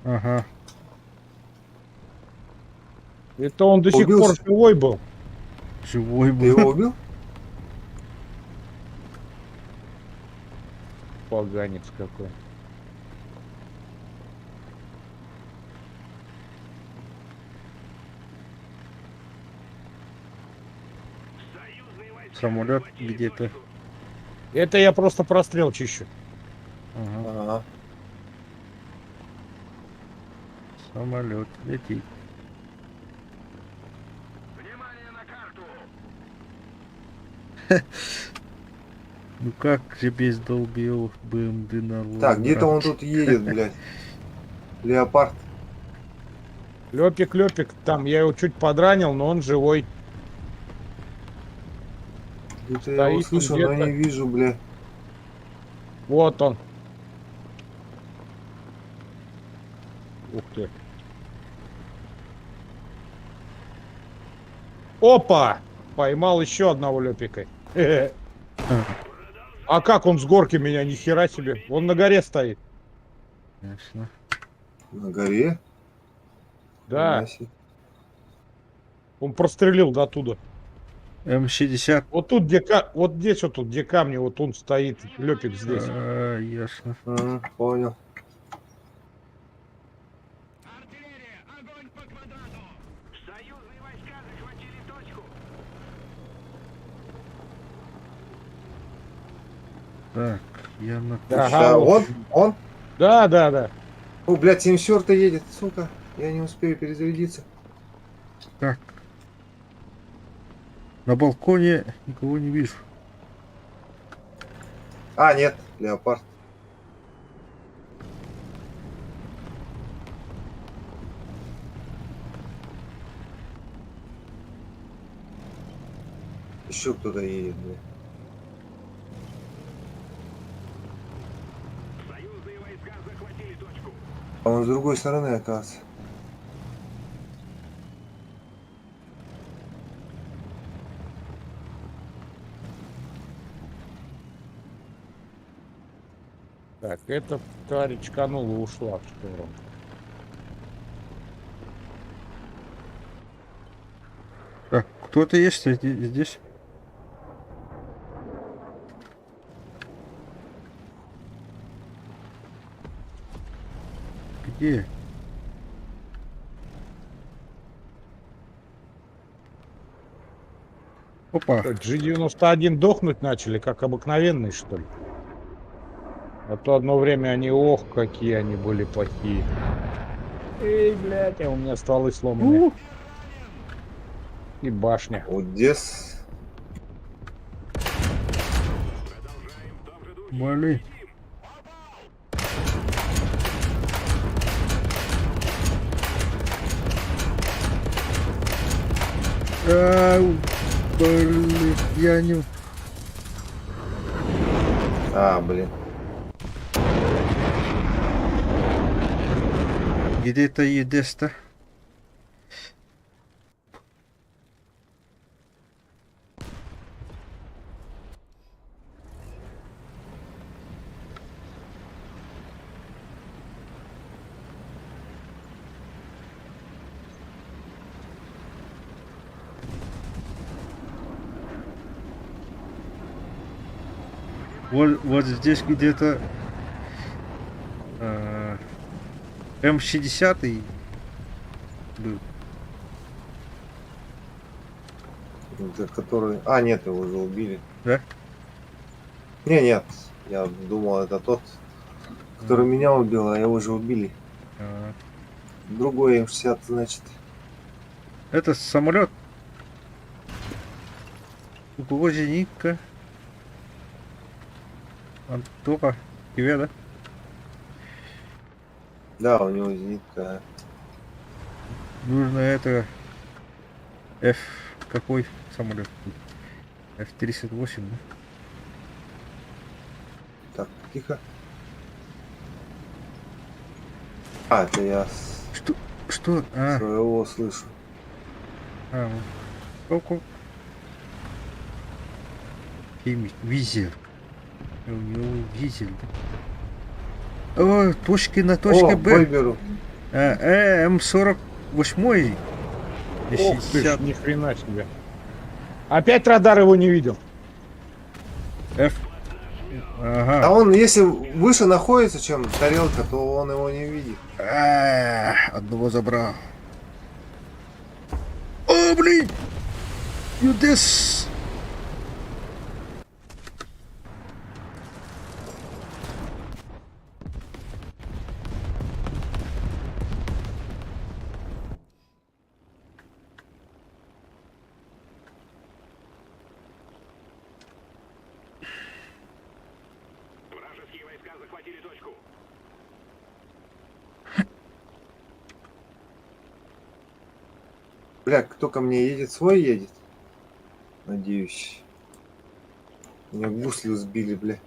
Ага. Это он до сих пор Убился? живой был. Живой Ты его был. убил? Поганец какой. Союзные войска Самолет захватили где-то. точку. Это я просто прострел чищу. Ага. Ага. Самолет летит. Внимание на карту. Ну как же без долбил БМД на Так, где-то он лаврах? тут едет, блядь. Леопард. Лёпик, Лёпик, там я его чуть подранил, но он живой. Где-то я его Стоит он слышу, но где-то. не вижу, бля. Вот он. Ух ты. Опа! Поймал еще одного Лёпика. А как он с горки меня, ни хера себе. Он на горе стоит. Ясно. На горе? Да, Нафиг. он прострелил до туда. М60. Вот тут, вот здесь вот тут, где камни, вот он стоит, Лёпик здесь. Ясно. Понял. Артиллерия, огонь по квадрату! Союзные войска захватили точку! Так, я на... Ага, Ща, вот. он? Да, да, да. О, блядь, 74-й едет, сука. Я не успею перезарядиться. Так. На балконе никого не вижу. А, нет, леопард. Еще кто-то едет, блядь. Союзные войска захватили точку! А он с другой стороны, оказывается. Так, эта тварь чканула, ушла в сторону. Так, кто-то есть здесь? Где? Опа. Что, G91 дохнуть начали, как обыкновенные, что ли? А то одно время они, ох, какие они были плохие. Эй, блядь, а у меня стволы сломанные. И башня. Одесс. Продолжаем в том же духе! Вали. Блин, я не... А, блин. Где-то едеста. Вот здесь где-то М60 был. Это который... А, нет, его уже убили. Да? Не, нет. Я думал, это тот, который меня убил, а его уже убили. А, Другой М60, значит. это самолет. У кого зенитка? Антоха. Тебе, да? Да, у него зенитка. Нужно это... F... Какой самолет? F-38, да? Так, тихо. А, это я Что? А, своего слышу. вот. Визер. У него визер, да? О, точки на точке О, Б. бой беру. М48. Ох ты ж, ни хрена себе. Опять радар его не видел. F. А Ага. он, если выше находится, чем тарелка, то он его не видит. Одного забрал. О, блин! Юдес! Вражеские войска захватили точку! Бля, кто ко мне едет? Свой едет? Надеюсь. Меня гуслю сбили, бля.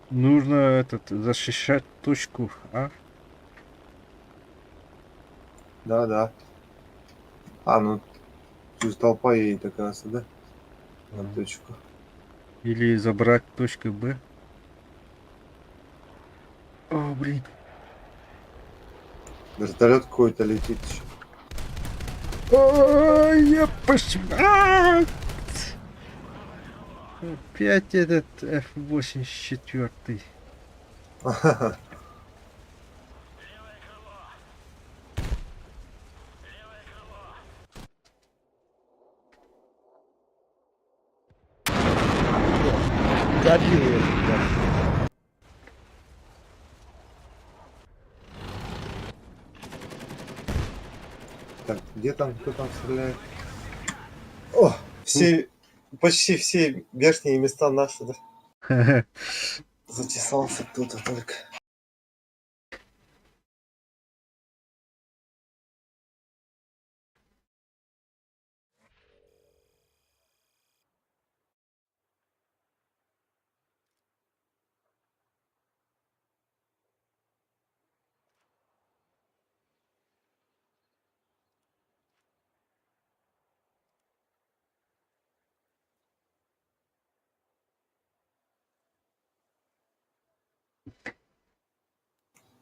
Нужно защищать точку, а? Да. А, ну, тут толпа едет, оказывается, да? На точку. Или забрать точку Б. О, блин. Вертолет какой-то летит еще. Ой, я пошла. Опять этот F-84. Добил я тебя. Так, где там, кто там стреляет? О, почти все верхние места наши, да? Затесался кто-то только.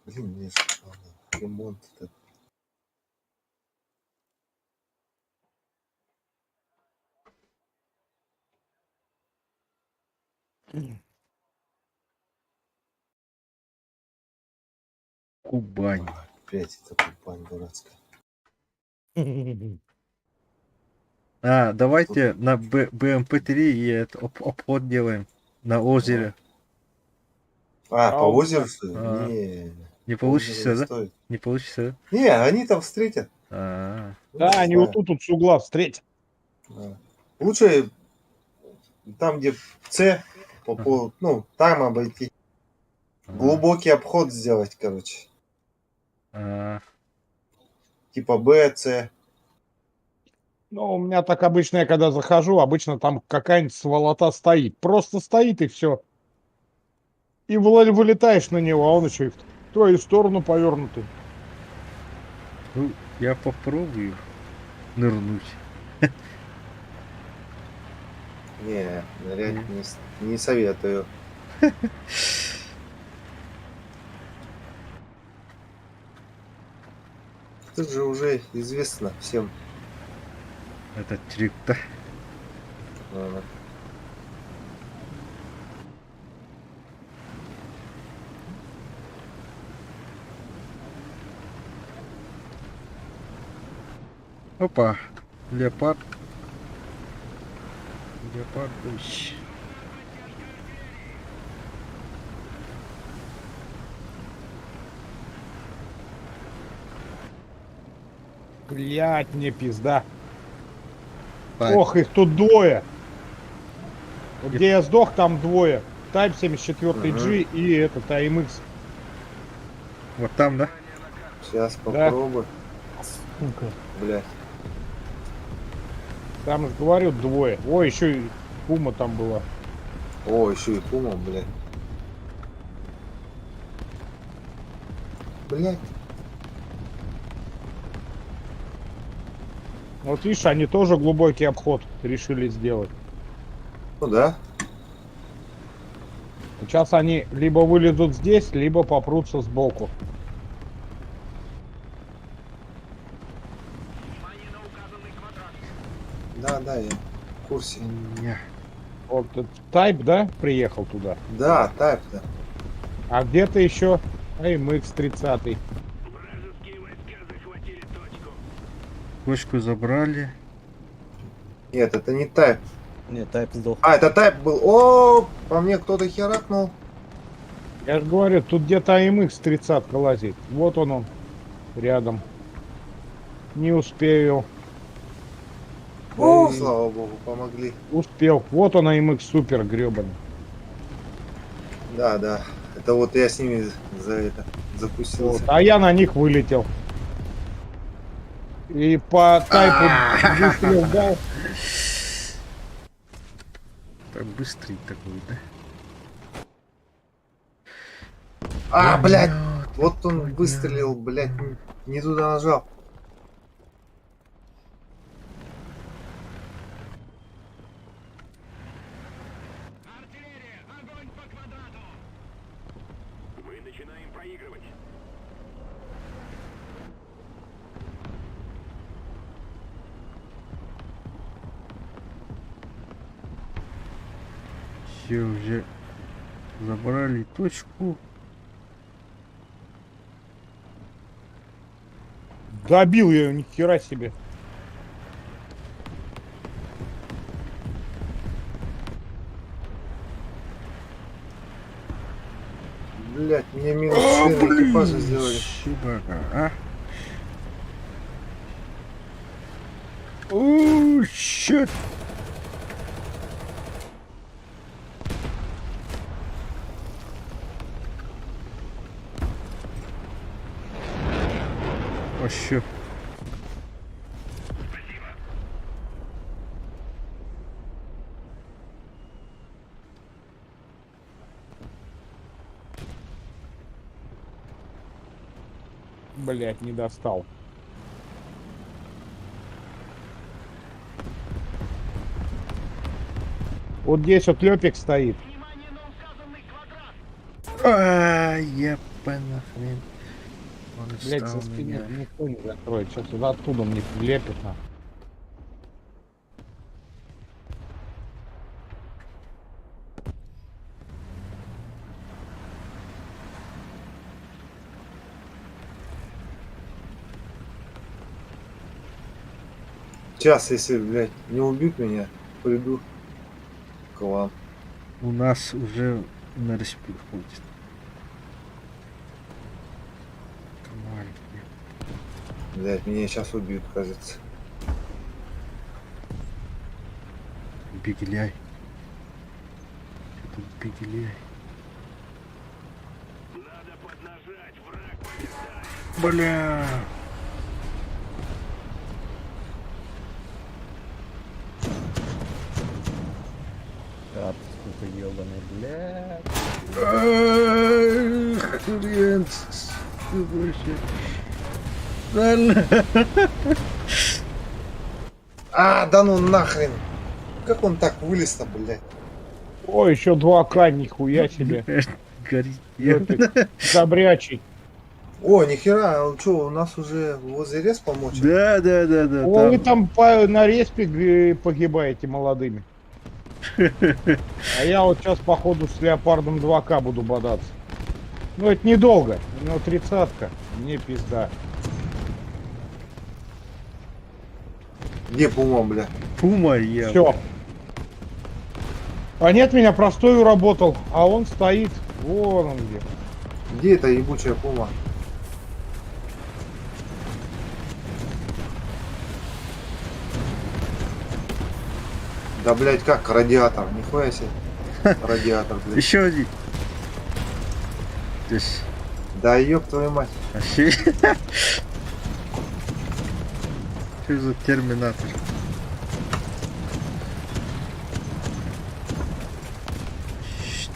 Блин, мне же надо ремонт этот. Кубань. Опять эта купань дурацкая. А, давайте на БМП-3 и обход делаем на озере. А, по вот озеру так. что ли? А. Не, Не по озеру получится, не да? стоит. Не получится, Не, они там встретят. да? Ну, Да, не они вот знаю. тут с угла встретят. Да. Лучше там, где С, ну, там обойти. Глубокий обход сделать, короче. А, Типа Б, С. Ну, у меня так обычно, я когда захожу, обычно там какая-нибудь сволота стоит. Просто стоит и все. И вылетаешь на него, а он еще и в твою сторону повернутый. ну, я попробую нырнуть. Не, нырять не советую. Тут же уже известно всем. Этот трик-то. А, Опа. Леопард. Леопард. Ой. Блять, мне пизда. Ай. Ох, их тут двое. Вот где я сдох, там двое. Type 74G и этот AMX. Вот там, да? сейчас попробую. Сука. Блядь. Там же говорю двое. Ой, еще и Пума там была. О, еще и Пума, блядь. Блядь. Вот видишь, они тоже глубокий обход решили сделать. Ну да. Сейчас они либо вылезут здесь, либо попрутся сбоку. Да, я в курсе. Не. Вот этот Type, да, приехал туда. Да, тайп-то. А где-то еще AMX 30. Вражеские войска захватили точку. Точку забрали. Нет, это не тайп. Нет, тайп сдох. А, это тайп был. О, по мне кто-то херакнул. Я же говорю, тут где-то АМХ 30 лазит. Вот он рядом. Не успею. О, Ой. слава богу, помогли. Успел. Вот он АМХ супер гребаный. Да, да. Это вот я с ними за это запустился. Вот. А я на них вылетел. И по тайпу выстрел дал. Так быстрый такой, да? А, блядь! Ёбаный Вот он твою выстрелил, мать. блядь, не туда нажал. Артиллерия! Огонь по квадрату! Мы начинаем проигрывать. Все, уже забрали точку. Добил я ее, ни хера себе. Блядь, мне минус 4 экипажа сделали. Щебака, а? О, щет. Вообще. Блять, не достал. Вот здесь вот Лёпик стоит. Внимание на указанный квадрат! А, я нахрен. Он Блять, встал за меня. спиной никто не закроет. Сейчас вот оттуда мне лепит на. Сейчас, если, блядь, не убьют меня, приду к вам. У нас уже на респи ходит. Маленький. Блядь, меня сейчас убьют, кажется. Бегеляй. Тут бегеляй. Надо поднажать, враг повисает! Бля. Так, сука, ебаный, бля. Ах, хрен. Ты вообще. Дально. А, да ну нахрен! Как он так вылез-то, блядь? Ой, еще 2К, нихуя себе. Горит. Лёпик, добрячий. О, нихера, он что, у нас уже возле рез помочь? Да, да, да, да. О, вы там на респе погибаете молодыми. А я вот сейчас, походу, с Леопардом 2К буду бодаться. Ну, это недолго. У него 30-ка. Мне пизда. Где Пума, бля? Пума я. Все. А нет, меня простой уработал. А он стоит. Вон он где. Где эта ебучая Пума? Да, блядь, как радиатор? Нихуя себе. Радиатор, блядь. Еще один. Здесь. Да ёб твою мать. Вообще. Что за терминатор?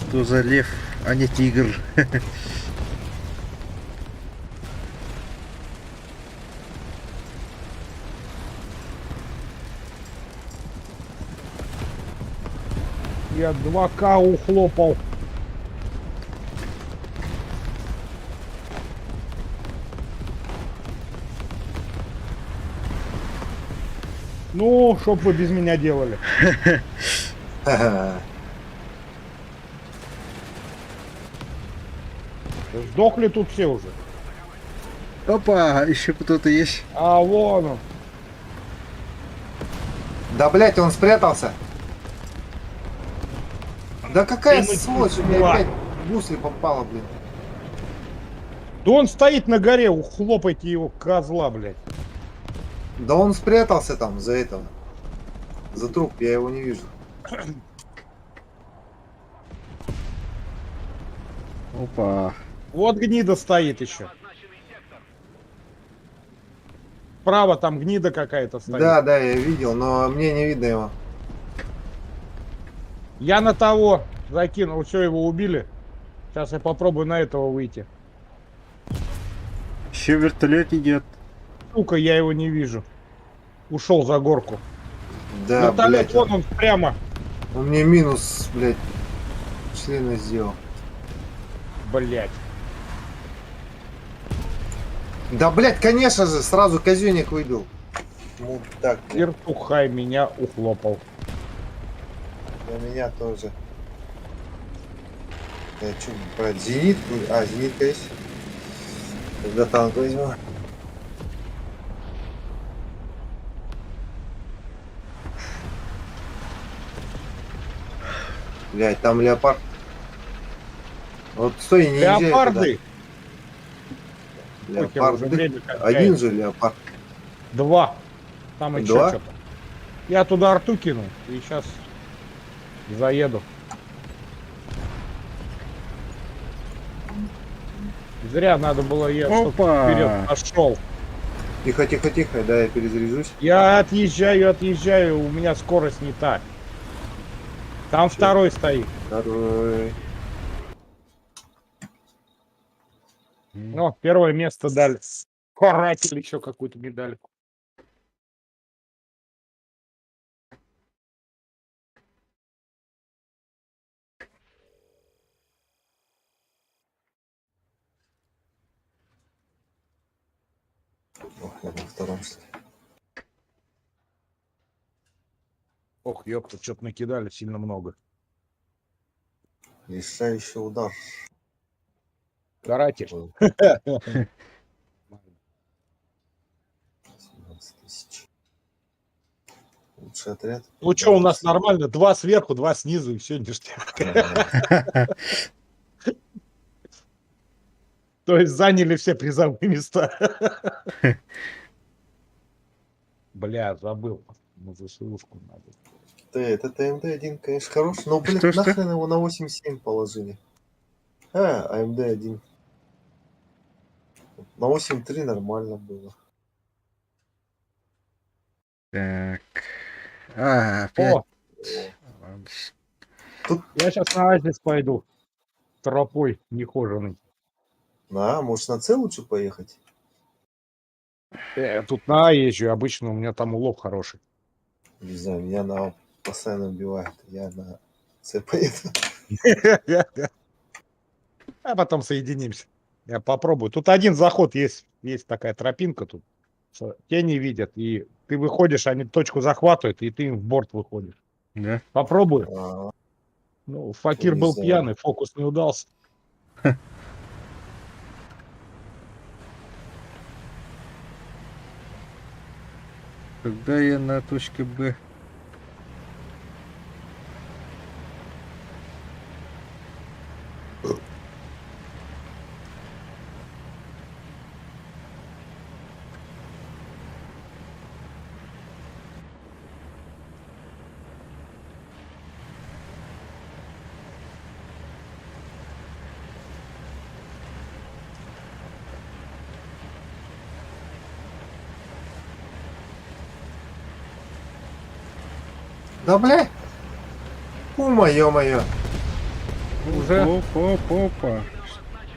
Что за лев, а не тигр? Я 2К ухлопал. Ну, чтоб вы без меня делали. Ха-ха. Сдохли тут все уже. Опа, еще кто-то есть. А вон он. Да, блядь, он спрятался. Да какая Ты сволочь, у мать, меня гусли попало, блин. Да он стоит на горе, ухлопайте его, козла, блядь. Да он спрятался там за этого. За труп, я его не вижу. Опа. Вот гнида стоит еще. Справа там гнида какая-то стоит. Да, да, я видел, но мне не видно его. Я на того закинул, все, его убили. Сейчас я попробую на этого выйти. Еще вертолет идет. Сука, я его не вижу. Ушел за горку. Да, Вертолет, блядь, вон он прямо. он мне минус, блядь, члена сделал. Блять. Да, блядь, конечно же, сразу казённик выбил. Мудак, блядь, Вертухай меня ухлопал. для меня тоже. Я что, брать зенит? А, зенитка есть. Тогда танк возьму. Блядь, там леопард. Вот стой, не езжай Леопарды. туда. Похер, уже Леопарды. время кончается. Один же леопард. 2. Там еще Два? что-то. Я туда арту кинул и сейчас заеду. Зря надо было ехать, Опа! вперед пошел. Тихо, тихо, тихо, да, я перезаряжусь. Я отъезжаю, у меня скорость не та. Там Чё? второй стоит. Второй. Ну, первое место дали. Каратель еще какую-то медальку. Ох, я на втором, что ли. Ох, ёпта, что-то накидали сильно много. Решающий удар. Каратель. Ой, 17 тысяч. Лучший отряд. Ну что, у нас нормально? 2 сверху, 2 снизу, и все ништяк. То есть заняли все призовые места. Бля, забыл. На ЗСУшку надо. Это ТМД-1, конечно, хорош, но, блин, Что? нахрен его на 8.7 положили. А, АМД-1. На 8.3 нормально было. Так. А, опять. О, Ладно. я сейчас на Азис пойду. Тропой нехоженный. На, может на С лучше поехать? Тут на А езжу, обычно у меня там улов хороший. Не знаю, меня на постоянно убивает. Я на С поеду. А потом соединимся. Я попробую. Тут один заход есть. Есть такая тропинка тут. Те не видят. И ты выходишь, они точку захватывают, и ты им в борт выходишь. Да. Попробую. А, Ну, Факир Не был знаю. пьяный, фокус не удался. Когда я на точке Б. Да, бля! Пума, ё-моё! Уже? Опа, опа, опа.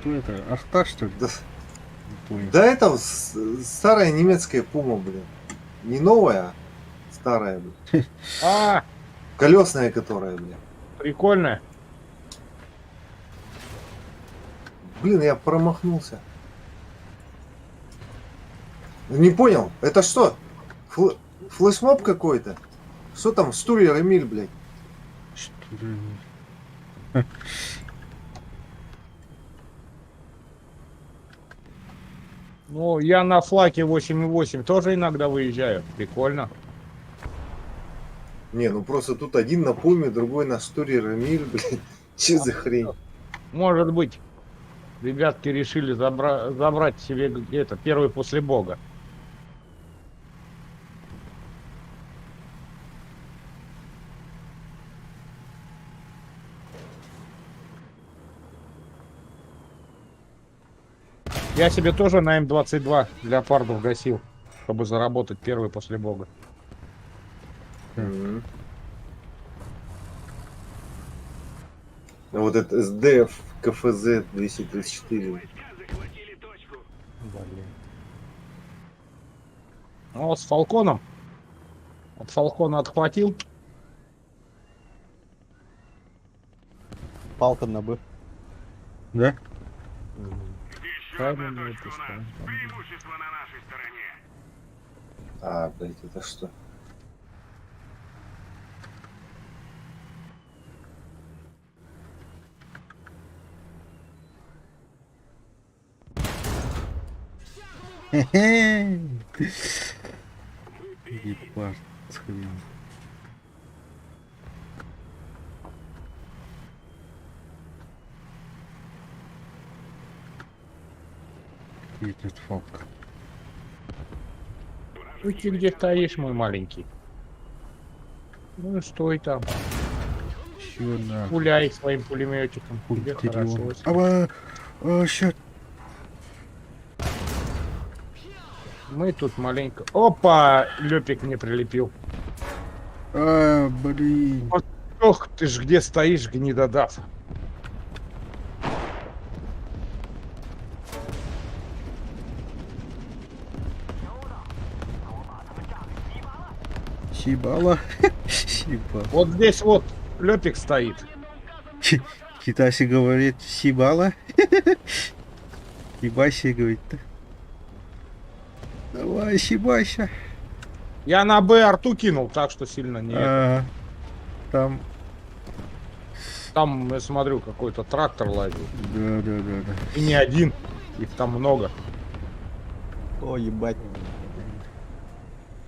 Что это? Арта, что ли? Да, Не понял. да это старая немецкая пума, блин. Не новая, а старая, блин. А, Колесная которая, блин. прикольно. Блин, я промахнулся. Не понял, это что? Флешмоб какой-то? Что там, Штурер Эмиль, блядь? Что ли? Ну, я на флаке 8.8 тоже иногда выезжаю. Прикольно. Не, ну просто тут один на пуме, другой на Штурер Эмиль, блядь. Че за хрень? Может быть, ребятки решили забрать себе это первый после бога. Я себе тоже на М22 леопардов гасил, чтобы заработать первый после бога. Мгм. А вот это СДФ КФЗ 234. Войска захватили точку. Блин. Ну, с Фалконом. От Фалкона отхватил. Палка на Б. Да? Еще Правильно одна это точка у нас. сказал. Преимущество на нашей стороне. А, блядь, это что? Хе-хе. Гепард с хреном. Едет фолк. Ну ты где стоишь, мой маленький? Ну стой там, Еще на гуляй своим пулеметиком. Тебе хорошо. Пультерион. Ща. Мы тут маленько. Опа! Лёпик мне прилепил. Блин. Ох, ты ж где стоишь, гнидодав. Сибала. Сибала. Вот здесь вот Лёпик стоит. Китайцы говорит Сибала. Сибайся, говорит-то. Давай, Сибайся. Я на Б арту кинул, так что сильно не. Ага. Там. Там, я смотрю, какой-то трактор лазит. Да. И не один. Их там много. О, ебать.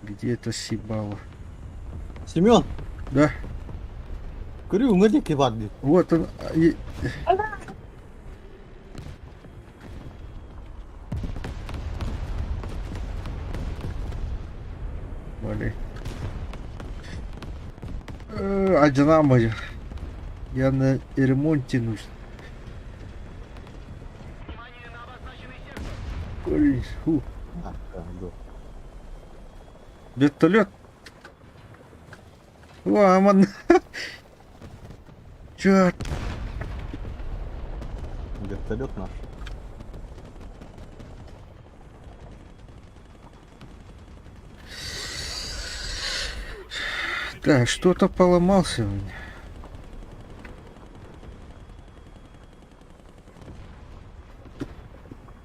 Где это Сибала? Семен, Да. курю, умыли киварди. Вот он. Блин. А Динамо. Я на ремонте нужен. Ой, фу. А, да. Вертолет. Ламан. Черт. Вертолет наш. Да, что-то поломался у меня.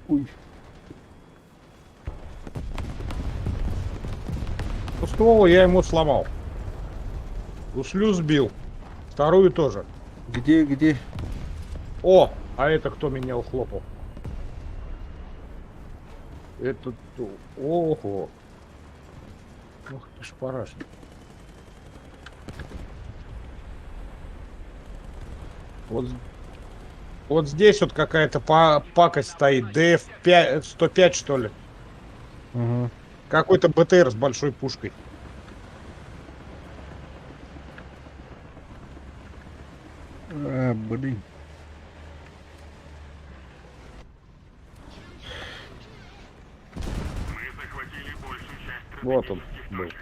Ой. Ну, ствол я ему сломал. Гуслю сбил. Вторую тоже. Где? О, а это кто меня ухлопал? Это... Ого. Ух ты ж параш. Вот здесь вот какая-то пакость стоит. ДФ 105 что ли. Ага. Какой-то БТР с большой пушкой. Блин. Мы захватили большую часть Вот он стратегических был. точек.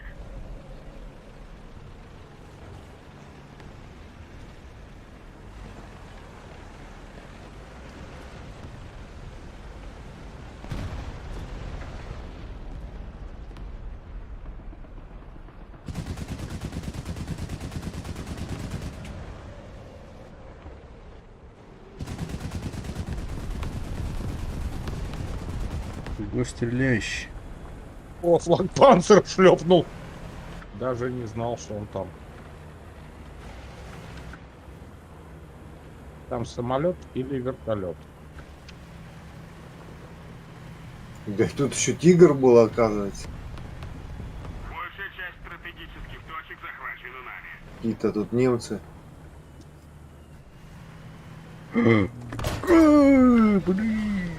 Его стреляющий. О, флагпанцер шлепнул. Даже не знал, что он там. Там самолет или вертолет. Да тут еще тигр был, оказывается. Большая часть стратегических точек захвачена нами. Какие-то тут немцы. Блин.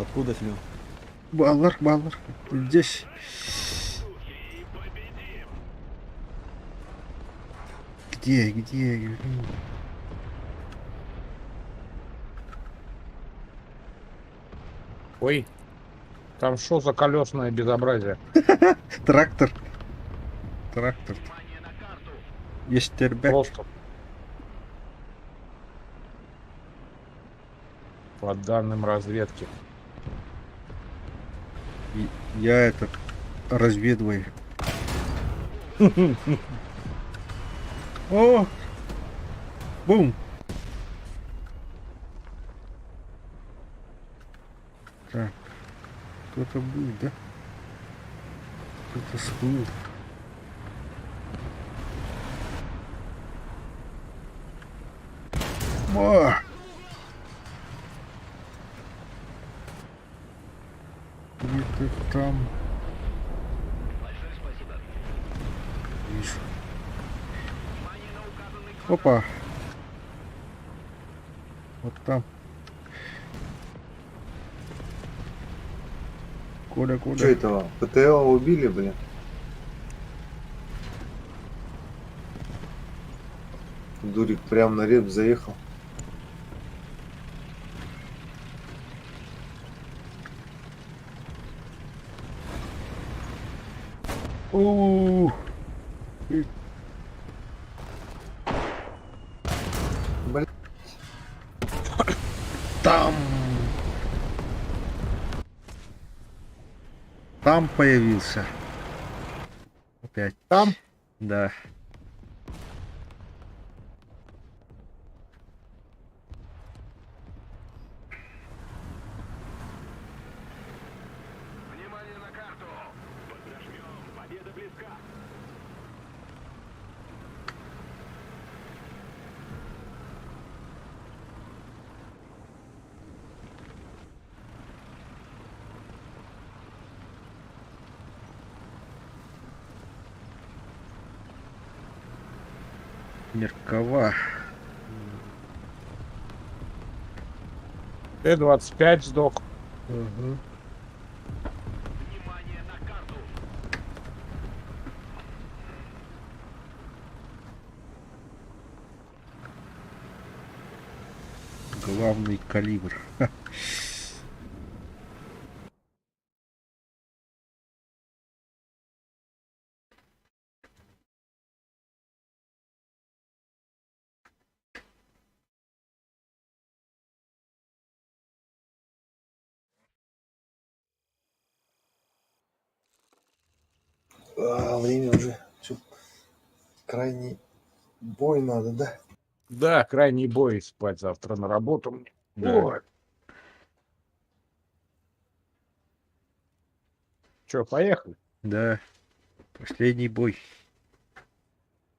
Откуда Семен? Баллар. Здесь. Где? Ой, там что за колесное безобразие? Трактор. Есть тербяк. Просто. По данным разведки. Я это разведываю. О! Бум! Так. Кто-то был, да? Кто-то всплыл. О! Где-то там. Вижу. Опа. Вот там. Коля. Что этого? ПТО убили, блин? Дурик прям на реп заехал. О, Блин, там появился. Опять. Там? Да. Внимание на карту! Подожмем! Победа близка! Меркова. Т-25 сдох. Угу. Внимание на карту! Главный калибр. Ха. время уже. Чё, крайний бой надо, да? Да, крайний бой, спать завтра на работу мне. Да. Ой. Че, поехали? Да. Последний бой.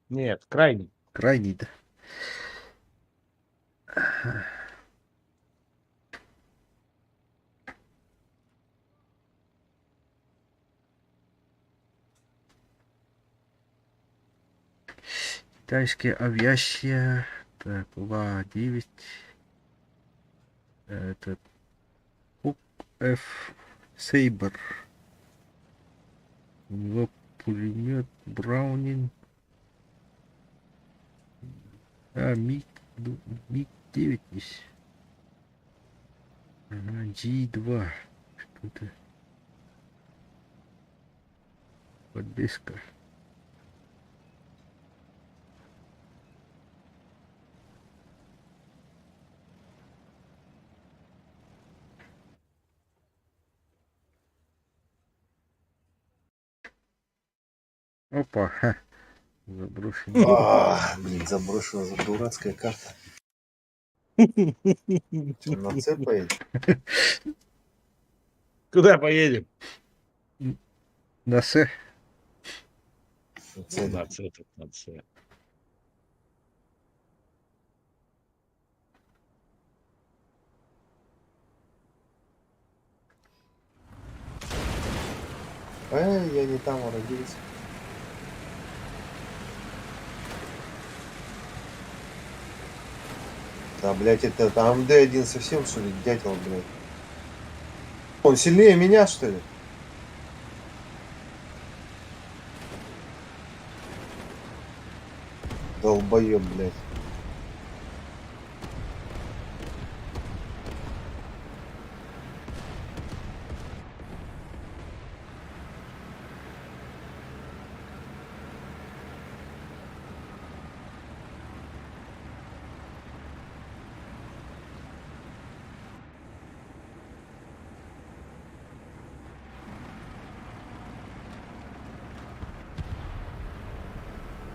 Нет, крайний. Крайний, да. Китайская авиация. Так, Ла-9. Это F Сейбр. У него пулемет Браунин. МиГ-9 здесь. Ага, G2. Что-то. Подвеска. Опа, ха. Заброшенный. Блин, заброшена за дурацкая карта. Чё, на С поедешь? Куда поедем? На С. На С. На С, так на С. Я не там родился. Да, блядь, это там Д1 совсем, что ли, дятел, блядь. Он сильнее меня, что ли? Долбоёб, блядь.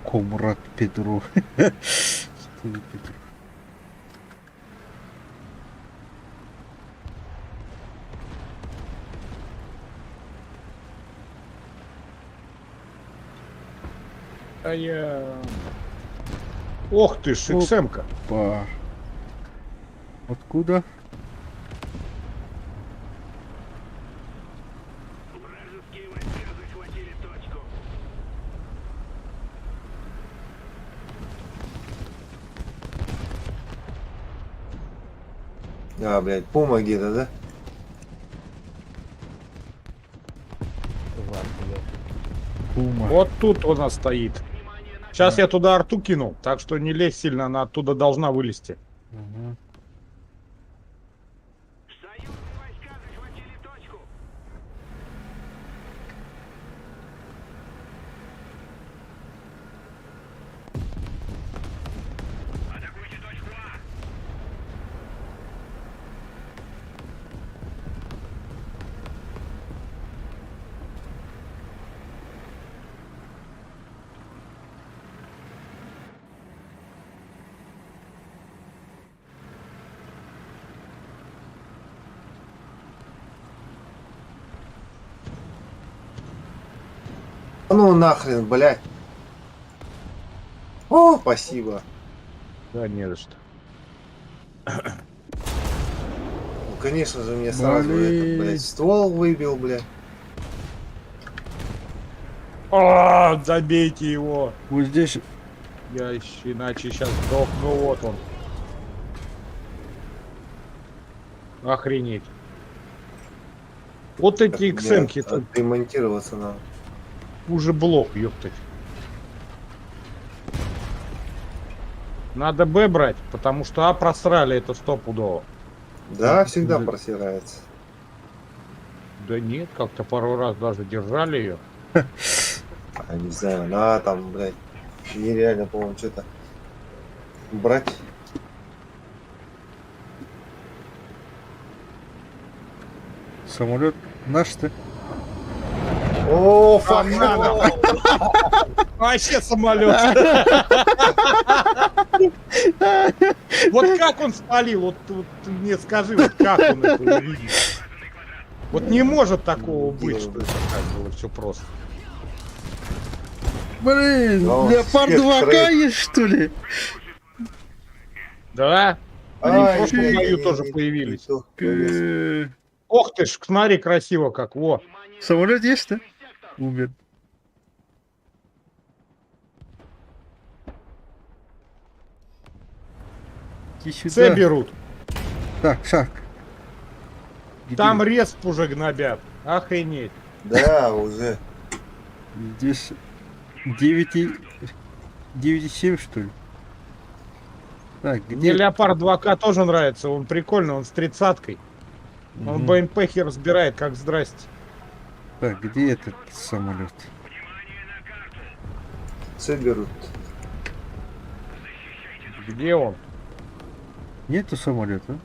Комрад Петров. Что за Петров? А я... Ох ты ж, Оп. XM-ка. Па. Откуда? Вражеские войска захватили точку. А, блядь, Пума где-то, да? Пума. Вот тут она стоит. Сейчас я туда арту кинул, так что не лезь сильно, она оттуда должна вылезти. Ага. Союзные войска захватили точку. Атакуйте точку А. А ну нахрен, блядь. О, спасибо. Да не за что. Ну, конечно же, мне сразу Блин. этот, блядь, ствол выбил, блядь. Забейте его. Вот здесь Я иначе сейчас сдохну. Вот он. Охренеть. Вот эти Мне XM-ки тут отремонтироваться надо. уже блок, ёптать. Надо Б брать, потому что А просрали это стопудово. Да, всегда Да. просирается. Да нет, как-то пару раз даже держали ее. А не знаю, на там, блядь, нереально, по-моему, что-то брать. самолет наш-то. О, Там фак, надо. Вообще самолет. Вот как он спалил? Вот ты мне скажи, вот как он это увидел? Вот не может такого быть, что это так было все просто. Блин, Ну, Леопард свет 2К крейт. есть, что ли? Да? Они в прошлом бою не-не-не, тоже не появились. то. Ох ты ж, смотри, красиво как, во. Самолет есть-то? Умер. Иди С сюда. берут. Так, шаг. Где? Там респ уже гнобят. Охренеть. Да, уже. Здесь 9,7, что ли? Так, Мне где? Леопард 2К тоже нравится. Он прикольный, он с 30-кой. Он Мгм. БМПхи разбирает, как здрасте. Так, где этот самолет? Все берут. Где он? Нету самолета?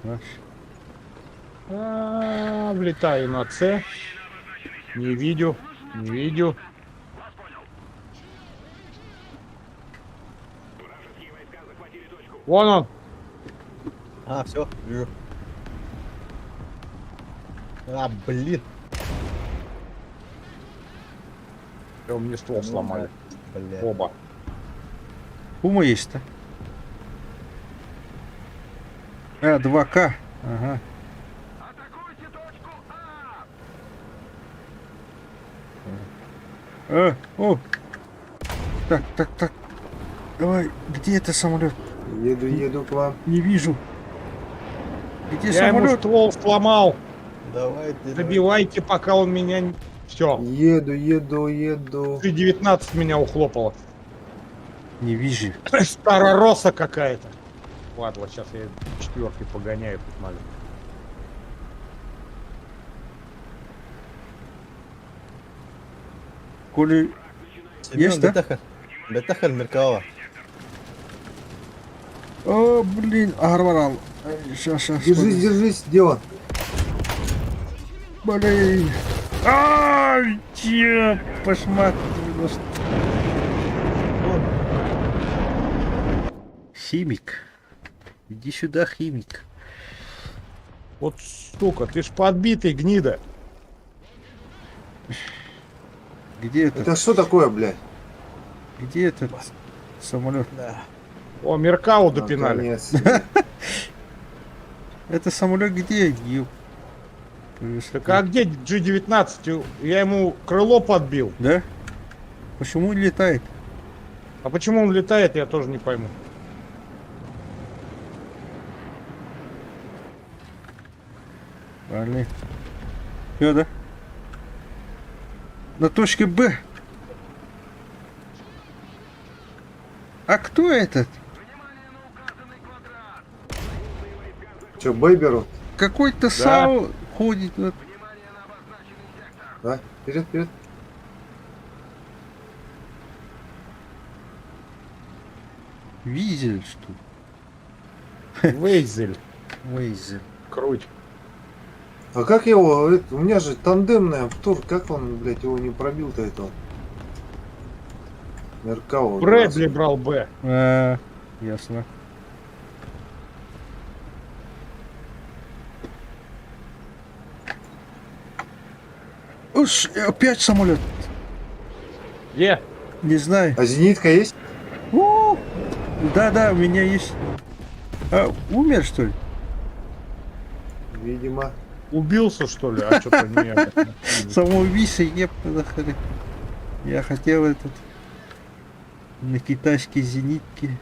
Наш. Влетаю на С. Не видю. Не видю. Вон он. А, все, вижу. А, блин. Всё, мне ствол сломали. Бля. Оба. Пума есть-то. А, 2К. Ага. Атакуйте точку А! О. Так. Давай, где это самолет? Еду к вам. Не вижу. Где Я ему самолет? ствол сломал. Давайте. Добивайте, пока он меня... Все. Еду. 19 меня ухлопало. Не вижу. Старороса какая-то. Ладно, вот сейчас я четверкой погоняю тут маленько. Коли... Есть, да? Бетахаль Меркава. О, блин, агрварал. Сейчас. Держись, где он? Блин. Ай, че, пошмат. Химик. Иди сюда, химик. Вот сука, ты ж подбитый, гнида. Где это? Это что такое, блядь? Где этот самолет? Да. О, Меркаву допинали. Наконец себе. Это самолет где? Ёп. Так а где G-19? Я ему крыло подбил. Да? Почему не летает? А почему он летает, я тоже не пойму. Блин. Всё, да? На точке Б. А кто этот? Че, бой берут? Какой-то САУ ходит. Вот. Да? Вперед. Визель, что ли? Вейзель. Вейзель. Круть. А как его? У меня же тандемный Птур, как он, блядь, его не пробил-то этого? Меркава. Брэдли брал Б. А, ясно. Уж опять самолет. Где? Не знаю. А зенитка есть? О, да, у меня есть. А, умер, что ли? Видимо. Убился, что ли? А что-то нет. Самоубийца, епта хрен. Я хотел этот на китайской зенитке.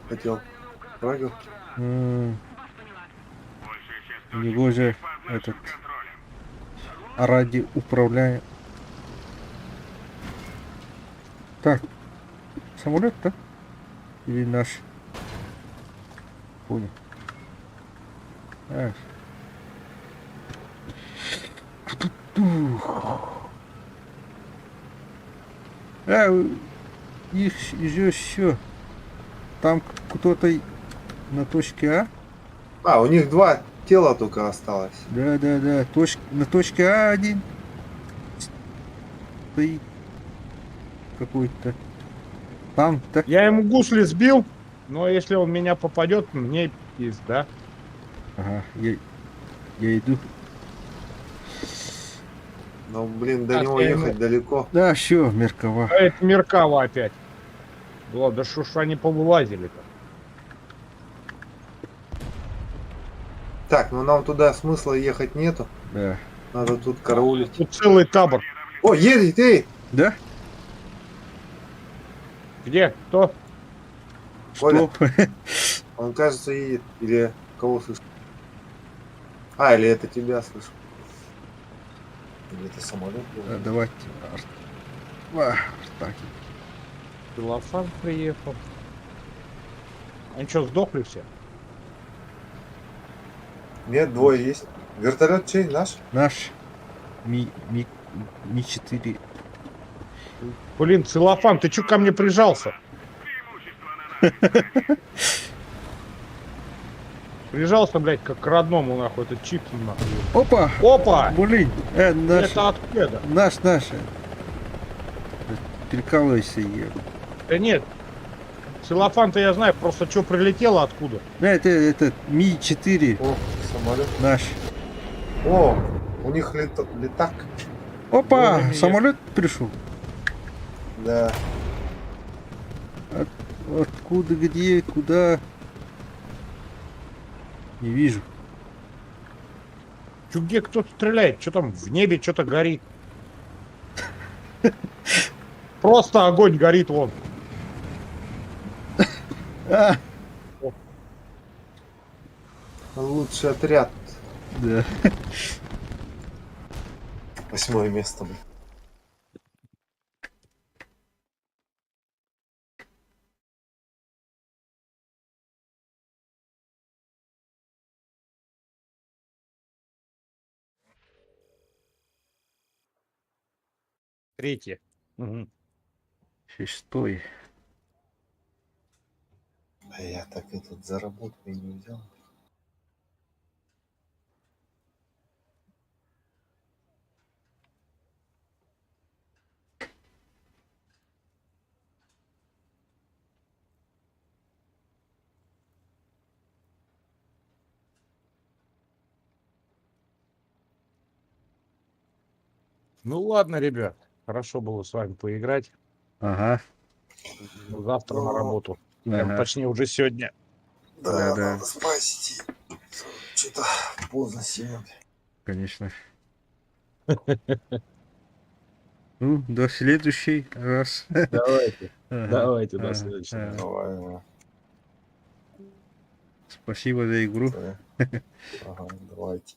Хотел. Прыгал. У него же этот ради управляя. Так, самолет, да? Или наш? Понял. А. Их еще. Там кто-то на точке А? А, у них два тела только осталось. Да. На точке А один стоит какой-то. Там-то. Я ему гусли сбил, но если он меня попадет, мне пизда. Ага, я иду. Но, блин, до Так, него я ехать ему- далеко. Да, все, Меркова. А это Меркава опять. Да что ж они повылазили-то? Так, ну нам туда смысла ехать нету. Да. Надо тут караулить. Тут целый табор. О, едет, эй! Да? Где? Кто? Коля. Что? Он, кажется, едет. Или кого слышу? А, или это тебя слышу. Или это самолет был? Да, давайте. Так. Целлофан приехал. Они что, сдохли все? Нет, двое есть. Вертолет чей? Наш? Наш Ми-4. Блин, целлофан, ты чё ко мне прижался? Прижался, блядь, как к родному, нахуй, это чип, нахуй. Опа! Опа! Блин, наш. Это откуда? Наш. Прикалывайся, я. Да нет. Целлофан-то я знаю, просто что прилетело откуда. Да, это Ми-4 О, самолет. наш. О, у них летак. Опа! Более-менее. Самолет пришел. Да. Откуда, где, куда? Не вижу. Чё, где кто-то стреляет? Что там в небе что-то горит? Просто огонь горит вон. А, Лучший отряд. да. 8 место, блин. Третье. Мгм. 6-й. А я так этот заработку и не взял. Ну ладно, ребят. Хорошо было с вами поиграть. Ага. Завтра на работу. Прям, Ага. точнее, уже сегодня. Да, Да. надо спать идти. Что-то поздно сильно. Конечно. Ну, до следующий раз. Давайте. Ага, Давайте, до ага, следующего. ага. Давай, Спасибо за игру. ага, давайте.